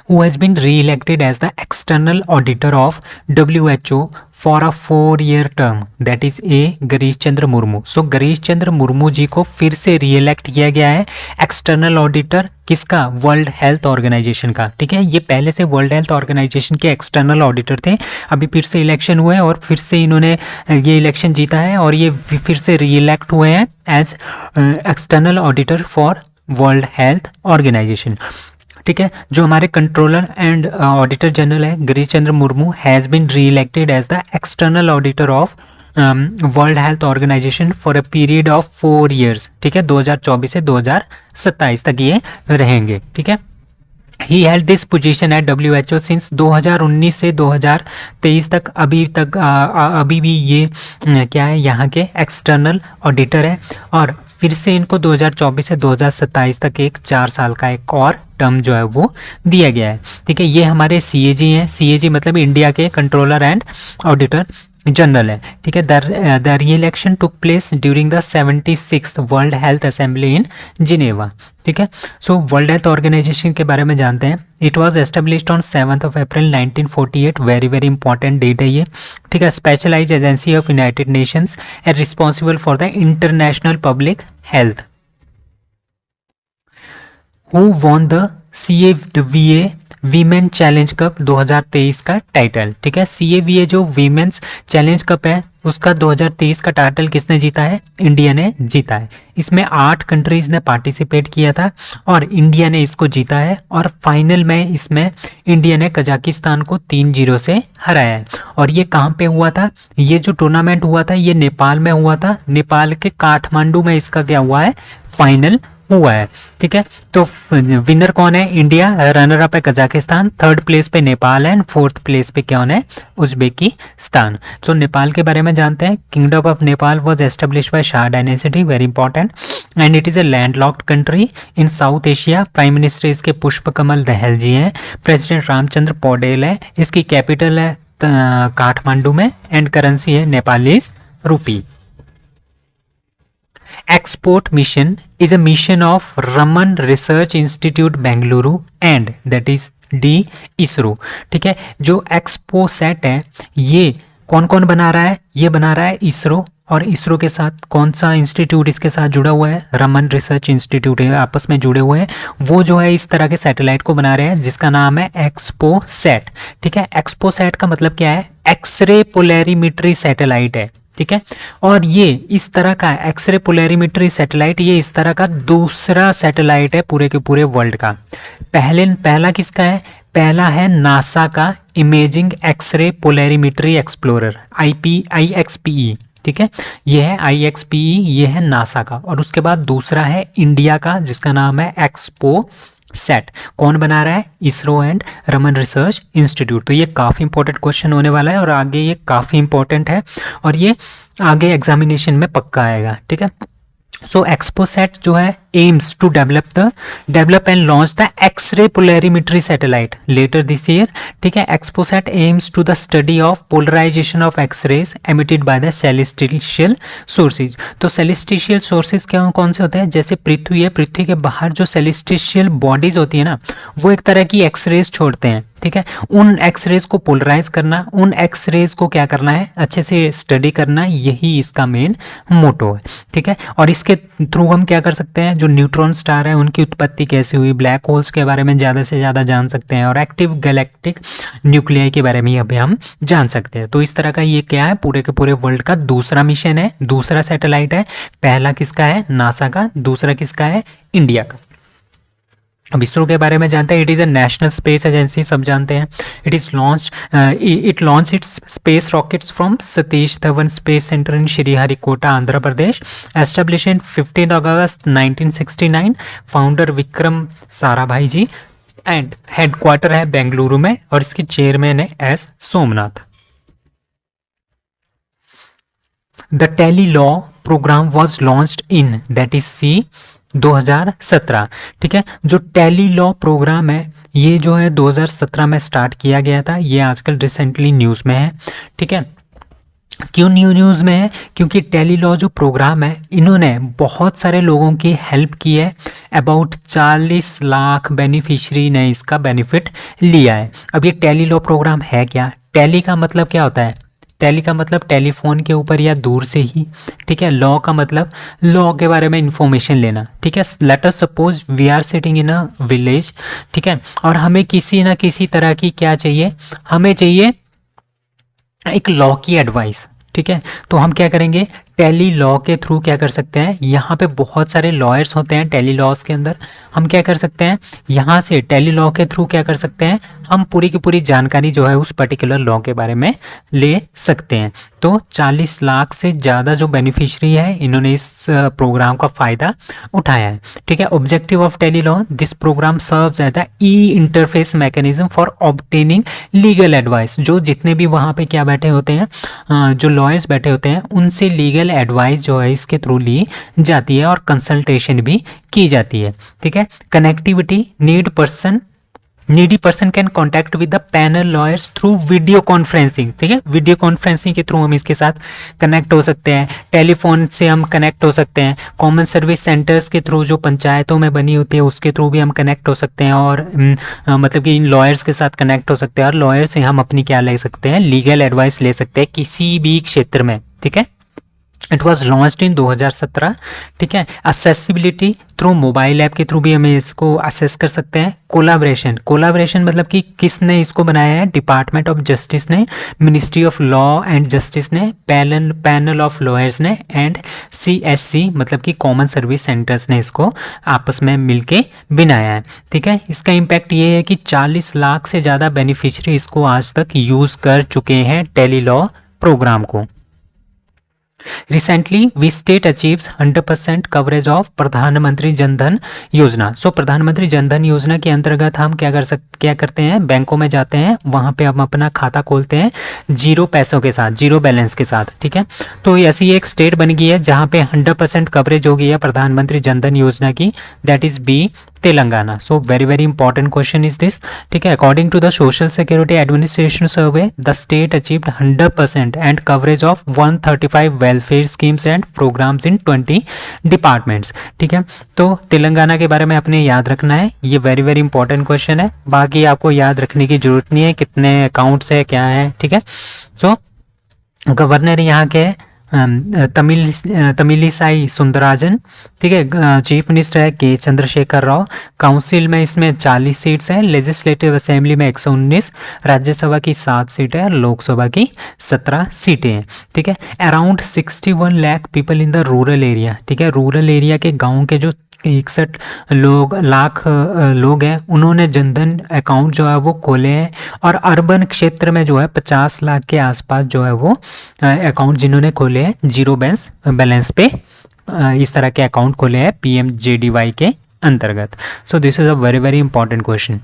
Who has been re-elected as the external auditor of WHO for a 4-year term, that is A. गरीश Chandra Murmu. सो गरीश चंद्र मुर्मू जी को फिर से री-इलेक्ट किया गया है external auditor किसका, world Health organisation का। ठीक है, ये पहले से वर्ल्ड हेल्थ ऑर्गेनाइजेशन के एक्सटर्नल ऑडिटर थे, अभी फिर से इलेक्शन हुए और फिर से इन्होंने ये इलेक्शन जीता है और ये फिर से री-इलेक्ट हुए हैं as external auditor for World Health Organisation. ठीक है, जो हमारे कंट्रोलर एंड ऑडिटर जनरल है Girish Chandra Murmu has been re-elected as the external auditor of World Health Organisation for a period of 4 years। ठीक है, 2024 से 2027 तक ये रहेंगे। ठीक है, he held this position at WHO since 2019 से 2023 तक। अभी भी ये क्या है, यहाँ के एक्सटर्नल ऑडिटर है और फिर से इनको 2024 से 2027 तक एक 4 साल का एक और टर्म जो है वो दिया गया है। ठीक है, ये हमारे CAG हैं, CAG मतलब इंडिया के कंट्रोलर एंड ऑडिटर जनरल है। ठीक है, the re-election took place during the 76th World Health Assembly in Geneva. ठीक है, सो वर्ल्ड हेल्थ ऑर्गेनाइजेशन के बारे में जानते हैं। It was established on 7th of April 1948। Very important date है ये। ठीक है, specialised agency of United Nations and responsible for the international public health. Who won the CAVA women challenge cup 2023 का टाइटल। ठीक है, CAVA जो women's challenge cup है उसका 2023 का टाइटल किसने जीता है, इंडिया ने जीता है। इसमें 8 कंट्रीज ने पार्टिसिपेट किया था और इंडिया ने इसको जीता है और फाइनल में इसमें इंडिया ने कजाकिस्तान को 3-0 से हराया है। और ये कहाँ पे हुआ था, ये जो टूर्नामेंट हुआ था ये नेपाल में हुआ था। नेपाल के काठमांडू में इसका क्या हुआ है, फाइनल हुआ है। ठीक है, तो विनर कौन है, इंडिया, रनर अप है कजाकिस्तान, 3rd प्लेस पे नेपाल है एंड 4th प्लेस पे कौन है, उज्बेकिस्तान। सो नेपाल के बारे में जानते हैं। Kingdom of Nepal was established by Shah dynasty, very important, and it is A landlocked country in south Asia. Prime minister इसके पुष्प कमल दहल जी हैं। प्रेसिडेंट रामचंद्र पौडेल है। इसकी कैपिटल है काठमांडू में एंड करेंसी है Nepalese rupee. Export mission is a mission of Raman research institute Bengaluru and that is D ISRO. ठीक है, जो एक्सपोसैट है ये कौन कौन बना रहा है, ये बना रहा है इसरो, और इसरो के साथ कौन सा इंस्टीट्यूट इसके साथ जुड़ा हुआ है, रमन रिसर्च इंस्टीट्यूट है, आपस में जुड़े हुए हैं। वो जो है इस तरह के सैटेलाइट को बना रहे हैं जिसका नाम है एक्सपोसैट। ठीक है, एक्सपोसैट का मतलब क्या है, एक्सरे पोलैरिमेट्री सैटेलाइट है। ठीक है, और ये इस तरह का एक्सरे पोलैरिमेट्री सैटेलाइट, ये इस तरह का दूसरा सैटेलाइट है पूरे के पूरे वर्ल्ड का। पहला किसका है, पहला है नासा का इमेजिंग एक्सरे पोलैरिमेट्री एक्सप्लोरर IXPE। ठीक है, ये है IXPE, ये है नासा का। और उसके बाद दूसरा है इंडिया का जिसका नाम है एक्सपोसैट। कौन बना रहा है, ISRO and Raman research institute. तो ये काफ़ी इंपॉर्टेंट क्वेश्चन होने वाला है और आगे ये काफ़ी इंपॉर्टेंट है और ये आगे एग्जामिनेशन में पक्का आएगा। ठीक है, सो एक्सपोसैट जो है aims to develop and launch the X-ray polarimetry satellite later this year. ठीक है, XPoSat aims to the study of polarisation of X-rays emitted by the celestial sources. तो सेलेस्टिशियल सोर्सेज क्या कौन से होते हैं, जैसे पृथ्वी है, पृथ्वी के बाहर जो सेलेस्टिशियल बॉडीज होती है ना, वो एक तरह की एक्सरेज छोड़ते हैं। ठीक है, उन एक्सरेज को पोलराइज करना, उन एक्सरेज को क्या करना है, अच्छे से स्टडी करना, यही इसका मेन मोटो है। ठीक है, और इसके थ्रू हम क्या कर सकते हैं, जो न्यूट्रॉन स्टार है उनकी उत्पत्ति कैसे हुई, ब्लैक होल्स के बारे में ज़्यादा से ज़्यादा जान सकते हैं और एक्टिव गैलेक्टिक न्यूक्लियाई के बारे में अभी हम जान सकते हैं। तो इस तरह का ये क्या है, पूरे के पूरे वर्ल्ड का दूसरा मिशन है, दूसरा सैटेलाइट है। पहला किसका है, नासा का, दूसरा किसका है, इंडिया का। अब इसरो के बारे में जानते हैं, it is a national space agency, सब जानते हैं। It launch its space rockets from Satish Dhawan space centre in Sriharikota, Andhra Pradesh. Establish in 15 August 1969, founder Vikram Sarabhai ji, and headquarter है बेंगलुरु में और इसकी चेयरमैन है S Somanath. The tele law programme was launched in that is C 2017। ठीक है, जो टेली लॉ प्रोग्राम है ये जो है 2017 में स्टार्ट किया गया था, ये आजकल रिसेंटली न्यूज़ में है। ठीक है, क्यों न्यूज़ में है, क्योंकि टेली लॉ जो प्रोग्राम है इन्होंने बहुत सारे लोगों की हेल्प की है। अबाउट 40 लाख बेनिफिशरी ने इसका बेनिफिट लिया है। अब ये टेली लॉ प्रोग्राम है क्या, टेली का मतलब क्या होता है, टेली का मतलब टेलीफोन के ऊपर या दूर से ही। ठीक है, लॉ का मतलब लॉ के बारे में इंफॉर्मेशन लेना। ठीक है, let us suppose we are sitting in a village. ठीक है, और हमें किसी ना किसी तरह की क्या चाहिए, हमें चाहिए एक लॉ की एडवाइस। ठीक है, तो हम क्या करेंगे, टेली लॉ के थ्रू क्या कर सकते हैं, यहाँ पे बहुत सारे लॉयर्स होते हैं टेली लॉज के अंदर। हम क्या कर सकते हैं, यहाँ से टेली लॉ के थ्रू क्या कर सकते हैं, हम पूरी की पूरी जानकारी जो है उस पर्टिकुलर लॉ के बारे में ले सकते हैं। तो 40 लाख से ज़्यादा जो बेनिफिशरी है इन्होंने इस प्रोग्राम का फ़ायदा उठाया है। ठीक है, objective of tele law, this programme serves as the e interface mechanism for obtaining legal advice. जो जितने भी वहाँ पे क्या बैठे होते हैं, जो लॉयर्स बैठे होते हैं, उनसे लीगल एडवाइस जो है इसके थ्रू ली जाती है और कंसल्टेशन भी की जाती है। ठीक है, connectivity, needy person can contact with the panel lawyers through video conferencing. ठीक है, वीडियो कॉन्फ्रेंसिंग के थ्रू हम इसके साथ कनेक्ट हो सकते हैं, टेलीफोन से हम कनेक्ट हो सकते हैं, कॉमन सर्विस सेंटर्स के थ्रू जो पंचायतों में बनी होती है उसके थ्रू भी हम कनेक्ट हो सकते हैं और मतलब कि इन लॉयर्स के साथ कनेक्ट हो सकते हैं और लॉयर से हम अपनी क्या ले सकते हैं, लीगल एडवाइस ले सकते हैं किसी भी क्षेत्र में। ठीक है, इट वॉज लॉन्च्ड इन 2017। ठीक है, असेसिबिलिटी थ्रू मोबाइल ऐप के थ्रू भी हमें इसको असेस कर सकते हैं। कोलाब्रेशन मतलब कि किसने इसको बनाया है, डिपार्टमेंट ऑफ जस्टिस ने, ministry of law and justice ने, पैनल ऑफ लॉयर्स ने एंड CSC मतलब कि कॉमन सर्विस सेंटर्स ने इसको आपस में मिलके बनाया है। ठीक है, इसका इम्पैक्ट ये है कि 40 लाख से ज़्यादा बेनिफिशरी इसको आज तक यूज़ कर चुके हैं टेली लॉ प्रोग्राम को। Recently, we state achieves 100% coverage of प्रधानमंत्री जनधन योजना। सो प्रधानमंत्री जनधन योजना के अंतर्गत हम क्या करते हैं, बैंकों में जाते हैं, वहाँ पे हम अपना खाता खोलते हैं जीरो पैसों के साथ, जीरो बैलेंस के साथ। ठीक है, तो ऐसी एक स्टेट बन गई है जहाँ पे 100% कवरेज हो गई है प्रधानमंत्री जनधन योजना की, that is B Telangana. So very very important question is this, ठीक है। According to the social security administration survey, the state achieved 100% and coverage of 135 welfare schemes and programmes in 20 departments, ठीक है। तो तेलंगाना के बारे में आपने याद रखना है, ये वेरी वेरी इंपॉर्टेंट क्वेश्चन है। बाकी आपको याद रखने की जरूरत नहीं है कितने अकाउंट्स है क्या है, ठीक है। सो गवर्नर यहाँ के तमिलिसाई सुंदराजन, ठीक है। चीफ मिनिस्टर है के चंद्रशेखर राव। काउंसिल में इसमें 40 सीट्स हैं, लेजिस्लेटिव असेंबली में 119, राज्यसभा की 7 सीटें हैं, लोकसभा की 17 सीटें हैं, ठीक है। Around 61 lakh people in the rural area, ठीक है। रूरल एरिया के गाँव के जो 61 लाख लोग हैं, उन्होंने जनधन अकाउंट जो है वो खोले हैं। और अर्बन क्षेत्र में जो है 50 लाख के आसपास जो है वो अकाउंट जिन्होंने खोले हैं जीरो बैलेंस पे इस तरह के अकाउंट खोले हैं PMJDY के अंतर्गत। So this is a very very important question.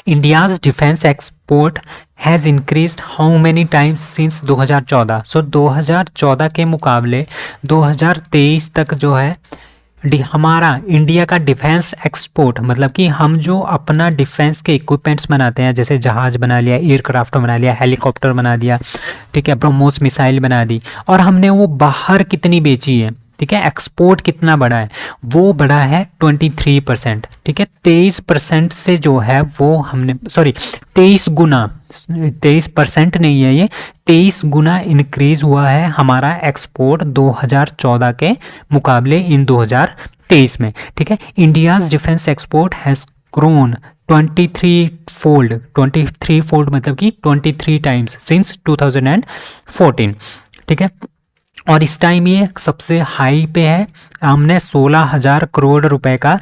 India's defence export has increased how many times since 2014। सो 2014 के मुकाबले 2023 तक जो है हमारा इंडिया का डिफेंस एक्सपोर्ट, मतलब कि हम जो अपना डिफेंस के इक्विपमेंट्स बनाते हैं, जैसे जहाज़ बना लिया, एयरक्राफ्ट बना लिया, हेलीकॉप्टर बना दिया, ठीक है, ब्रह्मोस मिसाइल बना दी, और हमने वो बाहर कितनी बेची है, ठीक है, एक्सपोर्ट कितना बढ़ा है, वो बढ़ा है 23%, ठीक है। 23% से जो है वो हमने 23 गुना, 23% नहीं है ये, 23 गुना इंक्रीज हुआ है हमारा एक्सपोर्ट 2014 के मुकाबले इन 2023 में, ठीक है। India's defence export has grown 23 fold मतलब कि 23 टाइम्स सिंस 2014, ठीक है। और इस टाइम ये सबसे हाई पे है, हमने 16,000 करोड़ रुपए का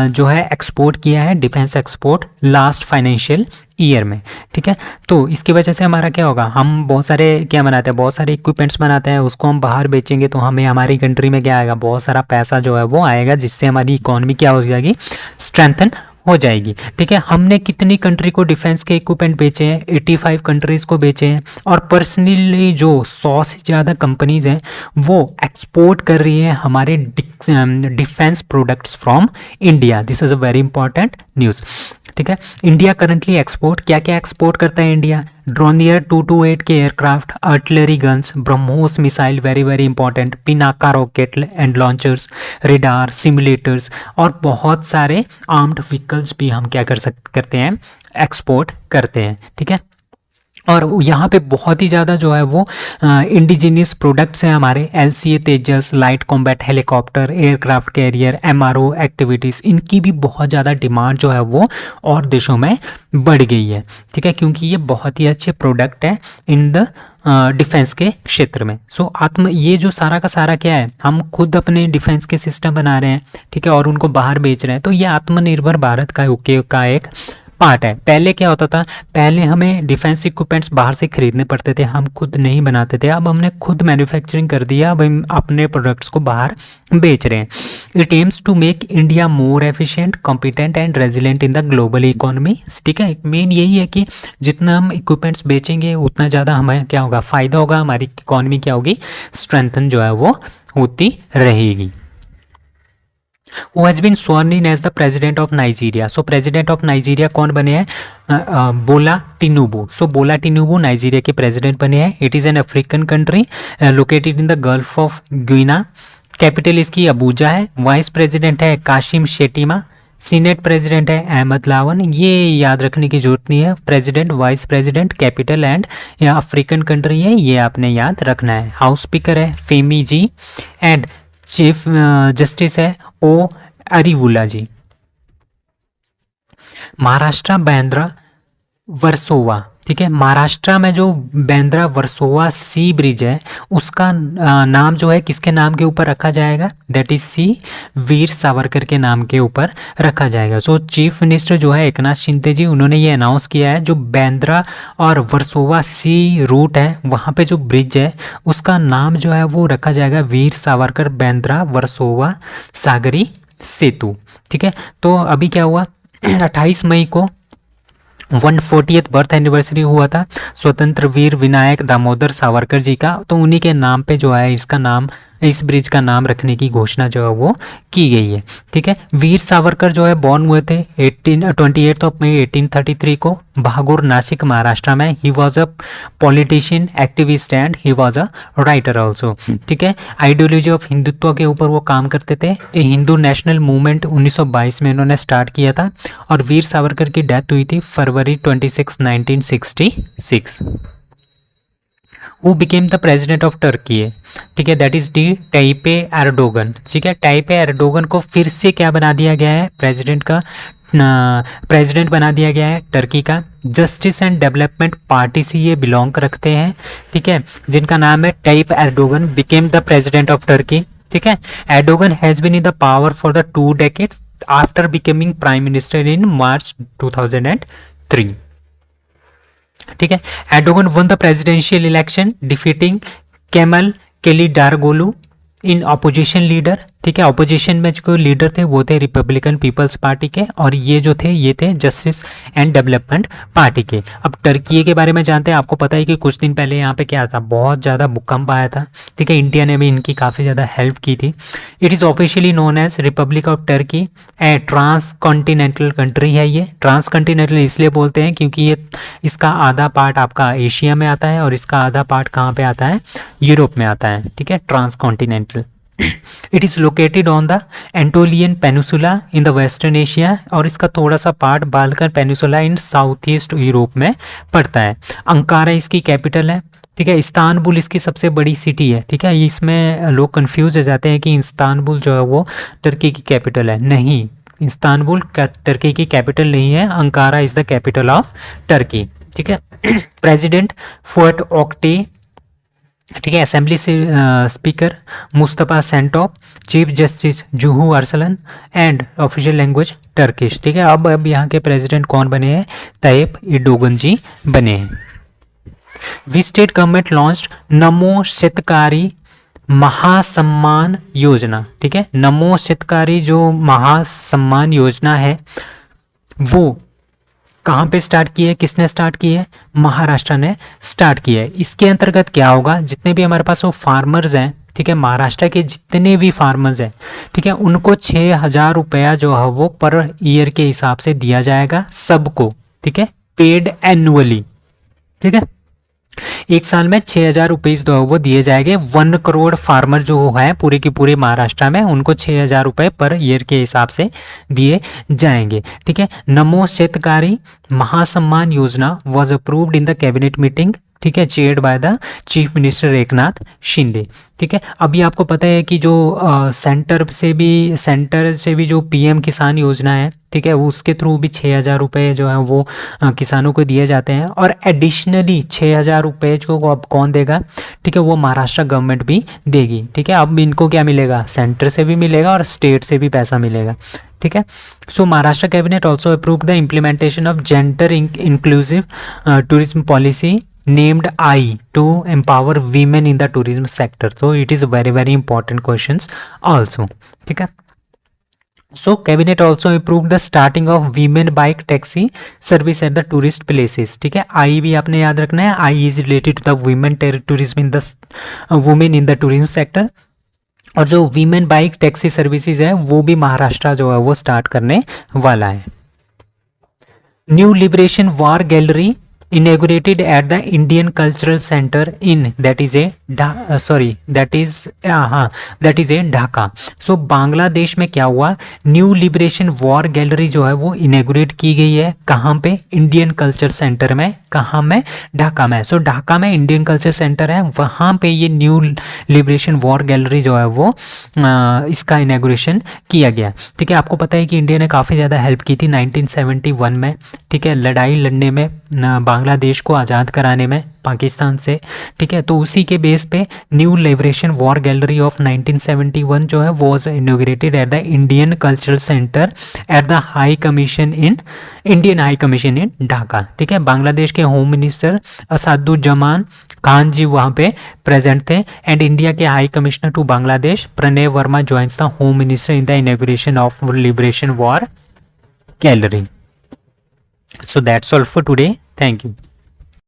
जो है एक्सपोर्ट किया है, defence export last financial year में, ठीक है। तो इसकी वजह से हमारा क्या होगा, हम बहुत सारे क्या बनाते हैं, बहुत सारे इक्विपमेंट्स बनाते हैं, उसको हम बाहर बेचेंगे तो हमें हमारी कंट्री में क्या आएगा, बहुत सारा पैसा जो है वो आएगा, जिससे हमारी इकोनॉमी क्या हो जाएगी, स्ट्रेंथन हो जाएगी, ठीक है। हमने कितनी कंट्री को डिफेंस के इक्विपमेंट बेचे हैं, 85 कंट्रीज़ को बेचे हैं। और पर्सनली जो 100 से ज़्यादा कंपनीज़ हैं वो एक्सपोर्ट कर रही हैं हमारे defence products from India. This is a very important news, ठीक है। इंडिया करंटली एक्सपोर्ट क्या क्या एक्सपोर्ट करता है इंडिया, ड्रोनियर 228 के aircraft, artillery guns, BrahMos missile very very important, Pinaka rocket and launchers, radar, simulators, और बहुत सारे आर्म्ड व्हीकल्स भी हम क्या करते हैं, एक्सपोर्ट करते हैं, ठीक है। और यहाँ पे बहुत ही ज़्यादा जो है वो इंडिजीनियस प्रोडक्ट्स हैं हमारे, LCA Tejas, light combat helicopter, aircraft carrier, MRO activities, इनकी भी बहुत ज़्यादा डिमांड जो है वो और देशों में बढ़ गई है, ठीक है, क्योंकि ये बहुत ही अच्छे प्रोडक्ट हैं इन द डिफेंस के क्षेत्र में। सो ये जो सारा का सारा क्या है, हम खुद अपने डिफेंस के सिस्टम बना रहे हैं, ठीक है, और उनको बाहर बेच रहे हैं। तो ये आत्मनिर्भर भारत का एक पार्ट है। पहले क्या होता था, पहले हमें डिफेंस इक्विपमेंट्स बाहर से खरीदने पड़ते थे, हम खुद नहीं बनाते थे। अब हमने खुद मैन्युफैक्चरिंग कर दिया, अब हम अपने प्रोडक्ट्स को बाहर बेच रहे हैं। It aims to make India more efficient, competent and resilient in the global economy, ठीक है। मेन यही है कि जितना हम इक्विपमेंट्स बेचेंगे उतना ज़्यादा हमें क्या होगा, फ़ायदा होगा, हमारी इकोनॉमी क्या होगी, स्ट्रेंथन जो है वो होती रहेगी। Who has been sworn in as the president of Nigeria? So president of Nigeria कौन बने हैं, बोला टिनुबू। सो बोला टिनुबू नाइजीरिया के प्रेसिडेंट बने हैं। It is an African country located in the Gulf of Guinea. Capital इसकी अबूजा है। वाइस प्रेसिडेंट है काशिम शेटिमा। सीनेट प्रेसिडेंट है अहमद लावन। ये याद रखने की जरूरत नहीं है, president, vice president, capital and African country है, ये आपने याद रखना है। हाउस स्पीकर है फेमी जी एंड चीफ जस्टिस है ओ अरिवुला जी। महाराष्ट्र बांद्रा वर्सोवा, ठीक है, महाराष्ट्र में जो बांद्रा वर्सोवा सी ब्रिज है उसका नाम जो है किसके नाम के ऊपर रखा जाएगा, दैट इज सी वीर सावरकर के नाम के ऊपर रखा जाएगा। सो चीफ मिनिस्टर जो है एकनाथ शिंदे जी, उन्होंने ये अनाउंस किया है जो बांद्रा और वर्सोवा सी रूट है वहाँ पे जो ब्रिज है उसका नाम जो है वो रखा जाएगा वीर सावरकर बांद्रा वर्सोवा सागरी सेतु, ठीक है। तो अभी क्या हुआ 28 मई को 140th बर्थ एनिवर्सरी हुआ था स्वतंत्र वीर विनायक दामोदर सावरकर जी का, तो उन्हीं के नाम पे जो है इसका नाम इस ब्रिज का नाम रखने की घोषणा जो है वो की गई है। ठीक है, वीर सावरकर जो है बॉर्न हुए थे 28 मई 1833 को भागोर, नासिक, महाराष्ट्र में। He was a politician, activist and he was a writer also. ठीक है, आइडियोलॉजी ऑफ हिंदुत्व के ऊपर वो काम करते थे। ए हिंदू नेशनल मूवमेंट 1922 में इन्होंने स्टार्ट किया था और वीर सावरकर की डेथ हुई थी फरवरी 26, 1966। Who became the president of Turkey है, ठीक है, that is D Taipei Erdogan. ठीक है, टाइपे एर्डोगन को फिर से क्या बना दिया गया है, प्रेसिडेंट बना दिया गया है टर्की का। जस्टिस एंड डेवलपमेंट पार्टी से ये बिलोंग रखते हैं। ठीक है, जिनका नाम है Tayyip Erdogan, became the president of Turkey. ठीक है, Erdogan has been in the power for the 2 decades after becoming prime minister in March 2003। ठीक है, Erdogan won the presidential election defeating Kemal Kilicdaroglu in opposition leader. ठीक है, opposition में जो leader थे वो थे रिपब्लिकन पीपल्स पार्टी के और ये जो थे ये थे जस्टिस एंड डेवलपमेंट पार्टी के। अब टर्की के बारे में जानते हैं। आपको पता है कि कुछ दिन पहले यहाँ पे क्या था, बहुत ज़्यादा भूकंप आया था। ठीक है, इंडिया ने भी इनकी काफ़ी ज़्यादा हेल्प की थी। It is officially known as republic of Turkey, a trans continental country है। ये ट्रांस कॉन्टिनेंटल इसलिए बोलते हैं क्योंकि ये इसका आधा पार्ट आपका एशिया में आता है और इसका आधा पार्ट कहाँ पे आता है, यूरोप में आता है। ठीक है, trans continental. It is located on the Anatolian peninsula in the western Asia और इसका थोड़ा सा part Balkan peninsula in south east Europe में पड़ता है। अंकारा इसकी कैपिटल है। ठीक है, इस्तानबुल इसकी सबसे बड़ी सिटी है। ठीक है, इसमें लोग कंफ्यूज हो जाते हैं कि इस्तानबुल जो है वो टर्की की कैपिटल है। नहीं, इस्तानबुल टर्की की कैपिटल नहीं है, Ankara is the capital of Turkey. ठीक है, प्रेसिडेंट फुएट ओक्टे। ठीक है, असेंबली से speaker Mustafa Sentop, chief justice Zuhtu Arslan and official language Turkish. ठीक है, अब यहाँ के प्रेसिडेंट कौन बने हैं, ताइप एर्डोगन जी बने हैं। वी स्टेट गवर्नमेंट लॉन्च्ड नमो शतकारी महासम्मान योजना। ठीक है, नमो शतकारी जो महासम्मान योजना है वो कहाँ पे स्टार्ट की है, किसने स्टार्ट की है, महाराष्ट्र ने स्टार्ट की है। इसके अंतर्गत क्या होगा, जितने भी हमारे पास वो फार्मर्स हैं, ठीक है, महाराष्ट्र के जितने भी फार्मर्स हैं, ठीक है, उनको 6,000 रुपया जो है वो पर ईयर के हिसाब से दिया जाएगा सबको। ठीक है, पेड एनुअली। ठीक है, एक साल में 6,000 रुपीज़ जो वो दिए जाएंगे। 1 करोड़ फार्मर जो है पूरे की पूरे महाराष्ट्र में, उनको 6,000 रुपये पर ईयर के हिसाब से दिए जाएंगे। ठीक है, नमो शतकारी महासम्मान योजना was approved in the cabinet meeting. ठीक है, chaired by the chief minister Eknath Shinde. ठीक है, अभी आपको पता है कि जो सेंटर से भी जो पीएम किसान योजना है, ठीक है, वो उसके थ्रू भी 6,000 रुपये जो है वो किसानों को दिए जाते हैं और एडिशनली 6,000 रुपये जो अब कौन देगा, ठीक है, वो महाराष्ट्र गवर्नमेंट भी देगी। ठीक है, अब इनको क्या मिलेगा, सेंटर से भी मिलेगा और स्टेट से भी पैसा मिलेगा। ठीक है, so Maharashtra cabinet also approve the implementation of gender inclusive tourism policy named I to empower women in the tourism sector. So it is very important questions also. ठीक है, so cabinet also approved the starting of women bike taxi service at the tourist places. ठीक है, I भी आपने याद रखना है, I is related to the women tourism in the women in the tourism sector। और जो वीमेन बाइक टैक्सी सर्विसेज है वो भी महाराष्ट्र जो है वो स्टार्ट करने वाला है। New liberation war gallery inaugurated at the Indian Cultural Center in that is a Dhaka. So Bangladesh में क्या हुआ, न्यू लिबरेशन वॉर गैलरी जो है वो इनेगुरेट की गई है। कहाँ पे, इंडियन कल्चर सेंटर में। कहाँ में, ढाका में। सो ढाका में इंडियन कल्चर सेंटर है, वहाँ पे ये न्यू लिबरेशन वॉर गैलरी जो है वो इसका इनेगुरेशन किया गया। ठीक है, आपको पता है कि इंडिया ने काफ़ी ज़्यादा हेल्प की थी 1971 में। ठीक है, लड़ाई लड़ने में, बांग्लादेश को आज़ाद कराने में पाकिस्तान से। ठीक है, तो उसी के बेस पे new liberation war gallery of 1971 जो है was inaugurated at the Indian cultural centre at the high commission in Indian high commission in Dhaka. ठीक है, बांग्लादेश के होम मिनिस्टर असदुज्जमान खान जी वहाँ पे प्रेजेंट थे एंड इंडिया के high commissioner to Bangladesh Pranay Verma joins the home minister in the inauguration of liberation war gallery. So that's all for today. Thank you.